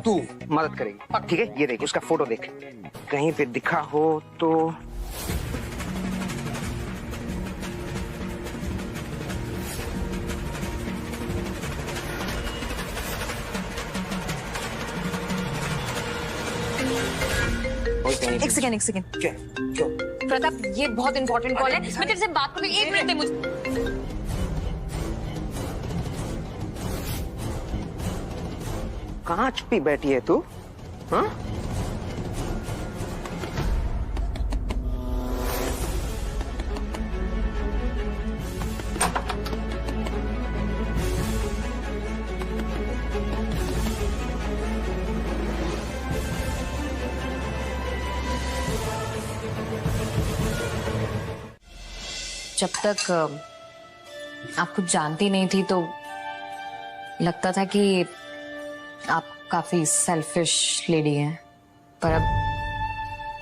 तू मदद करेगी, ठीक है? ये देख, उसका फोटो देख, कहीं पे दिखा हो तो। एक सेकेंड प्रताप, ये बहुत इंपॉर्टेंट कॉल है। मैं तेरे से बात करूँ, 1 मिनट दे मुझे। कहाँ छुपी बैठी है तू? हाँ? जब तक आप कुछ जानती नहीं थी तो लगता था कि आप काफी सेल्फिश लेडी हैं, पर अब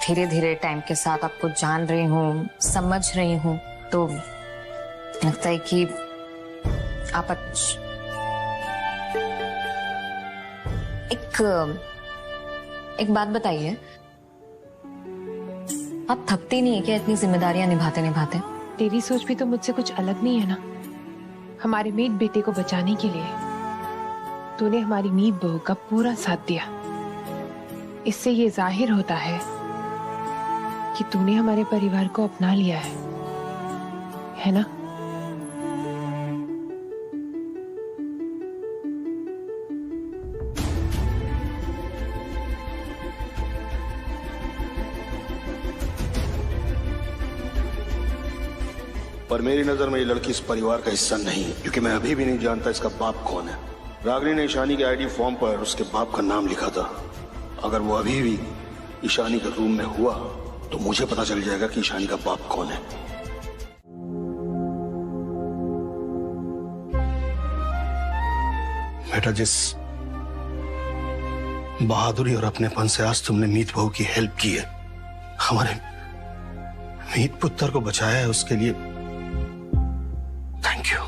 धीरे धीरे टाइम के साथ आपको जान रही हूँ, समझ रही हूँ, तो लगता है कि आप एक बात बताइए, आप थकती नहीं है क्या इतनी जिम्मेदारियां निभाते निभाते? तेरी सोच भी तो मुझसे कुछ अलग नहीं है ना। हमारे मीत बेटे को बचाने के लिए तूने हमारी मीत बहू का पूरा साथ दिया। इससे ये जाहिर होता है कि तूने हमारे परिवार को अपना लिया है ना? पर मेरी नजर में ये लड़की इस परिवार का हिस्सा नहीं, क्योंकि मैं अभी भी नहीं जानता इसका बाप कौन है। रागिनी ने ईशानी के आईडी फॉर्म पर उसके बाप का नाम लिखा था। अगर वो अभी भी ईशानी के रूम में हुआ तो मुझे पता चल जाएगा कि ईशानी का बाप कौन है। बेटा, जिस बहादुरी और अपनेपन से आज तुमने मीत बहू की हेल्प की है, हमारे मीत पुत्र को बचाया है, उसके लिए थैंक यू।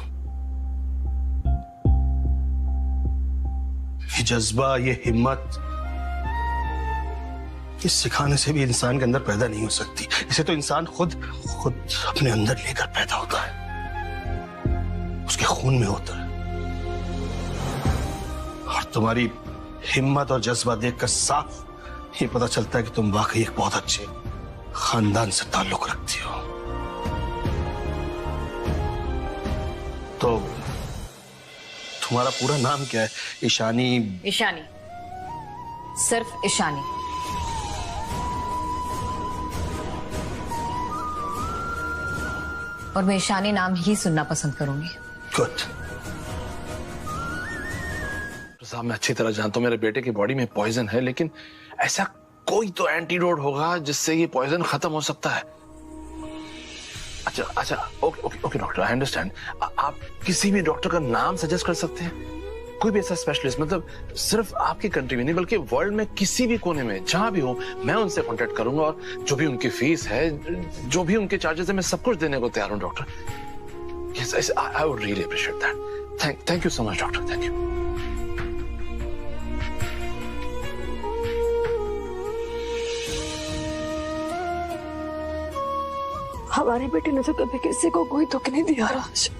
ये जज्बा, ये हिम्मत, इस सिखाने से भी इंसान के अंदर पैदा नहीं हो सकती। इसे तो इंसान खुद अपने अंदर लेकर पैदा होता है, उसके खून में होता है। और तुम्हारी हिम्मत और जज्बा देखकर साफ ये पता चलता है कि तुम वाकई एक बहुत अच्छे खानदान से ताल्लुक रखती हो। तो तुम्हारा पूरा नाम क्या है? ईशानी? ईशानी, सिर्फ ईशानी। और मैं ईशानी नाम ही सुनना पसंद करूंगी। गुड। साहब, मैं अच्छी तरह जानता हूं मेरे बेटे की बॉडी में पॉइजन है, लेकिन ऐसा कोई तो एंटीडोट होगा जिससे ये पॉइजन खत्म हो सकता है। अच्छा, ओके डॉक्टर, आई अंडरस्टैंड। आप किसी भी डॉक्टर का नाम सजेस्ट कर सकते हैं? कोई भी ऐसा स्पेशलिस्ट, मतलब सिर्फ आपकी कंट्री में नहीं बल्कि वर्ल्ड में किसी भी कोने में जहां भी हो, मैं उनसे कांटेक्ट करूंगा और जो भी उनकी फीस है, जो भी उनके चार्जेस है, मैं सब कुछ देने को तैयार हूं doctor. Yes, I would really appreciate that. Thank you so much doctor, thank you. हमारी बेटी ने तो कभी किसी को कोई दुख नहीं दिया राज,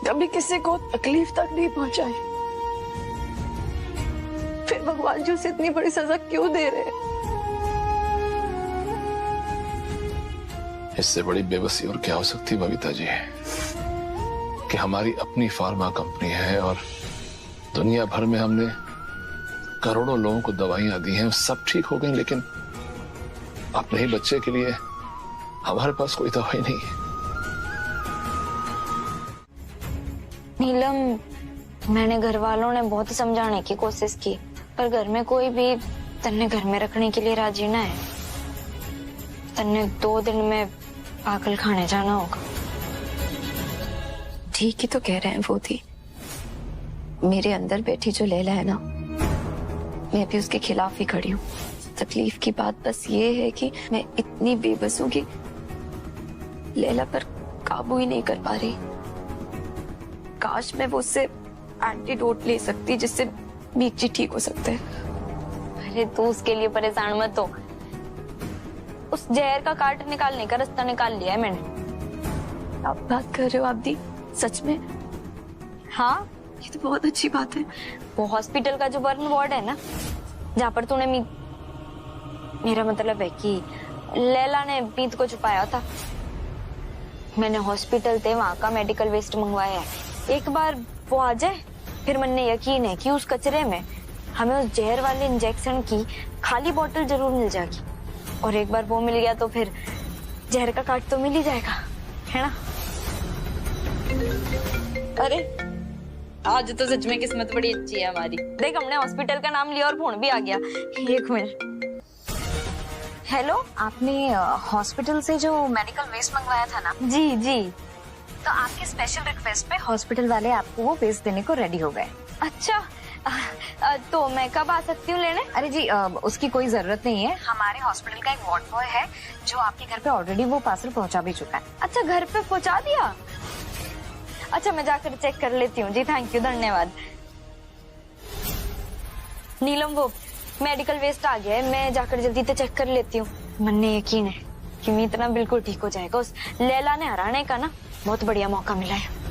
कभी किसी को तकलीफ तक नहीं पहुंचाई। फिर भगवान जी उसे इतनी बड़ी सजा क्यों दे रहे हैं? इससे बड़ी बेबसी और क्या हो सकती बबीता जी, कि हमारी अपनी फार्मा कंपनी है और दुनिया भर में हमने करोड़ों लोगों को दवाइयां दी हैं, सब ठीक हो गई, लेकिन अपने ही बच्चे के लिए हमारे पास कोई दवाई नहीं है। नीलम, मैंने घर वालों ने बहुत समझाने की कोशिश की, पर घर में कोई भी तन्ने घर में रखने के लिए राजी ना है। तन्ने 2 दिन में पागल खाने जाना होगा। ठीक ही तो कह रहे हैं वो थी। मेरे अंदर बैठी जो लैला है ना, मैं भी उसके खिलाफ ही खड़ी हूँ। तकलीफ की बात बस ये है कि मैं इतनी बेबस हूँ कि लैला पर काबू ही नहीं कर पा रही। काश मैं वो उससे एंटीडोट ले सकती जिससे मीत जी ठीक हो सकते हैं। अरे तू उसके लिए परेशान मत हो, उस जहर का काट निकालने का रास्ता निकाल लिया है मैंने। आप बात कर रहे हो आप दी? सच में? हाँ, ये तो बहुत अच्छी बात है। वो हॉस्पिटल का जो बर्न वार्ड है ना, जहाँ पर तूने मेरा मतलब है कि लैला ने मीत को छुपाया था, मैंने हॉस्पिटल से वहां का मेडिकल वेस्ट मंगवाया है। एक बार वो आ जाए, फिर मैंने यकीन है कि उस कचरे में हमें उस जहर वाले इंजेक्शन की खाली बोतल जरूर मिल जाएगी। और एक बार वो मिल गया तो फिर जहर का काट तो मिल ही जाएगा, है ना? अरे आज तो सच में किस्मत बड़ी अच्छी है हमारी। देख, हमने हॉस्पिटल का नाम लिया और फोन भी आ गया। एक मिनट। हेलो, आपने हॉस्पिटल से जो मेडिकल वेस्ट मंगवाया था ना? जी जी। तो आपके स्पेशल रिक्वेस्ट पे हॉस्पिटल वाले आपको वो वेस्ट देने को रेडी हो गए। अच्छा, तो मैं कब आ सकती हूँ लेने? अरे जी, उसकी कोई जरूरत नहीं है। हमारे हॉस्पिटल का एक वार्ड बॉय है जो आपके घर पे ऑलरेडी वो पार्सल पहुंचा भी चुका है। अच्छा, घर पे पहुंचा दिया? अच्छा, मैं जाकर चेक कर लेती हूँ। जी थैंक यू, धन्यवाद। नीलम, वो मेडिकल वेस्ट आ गया है, मैं जाकर जल्दी से चेक कर लेती हूँ। मन यकीन है कि मीत ना बिल्कुल ठीक हो जाएगा। उस लैला ने हराने का ना बहुत बढ़िया मौका मिला है।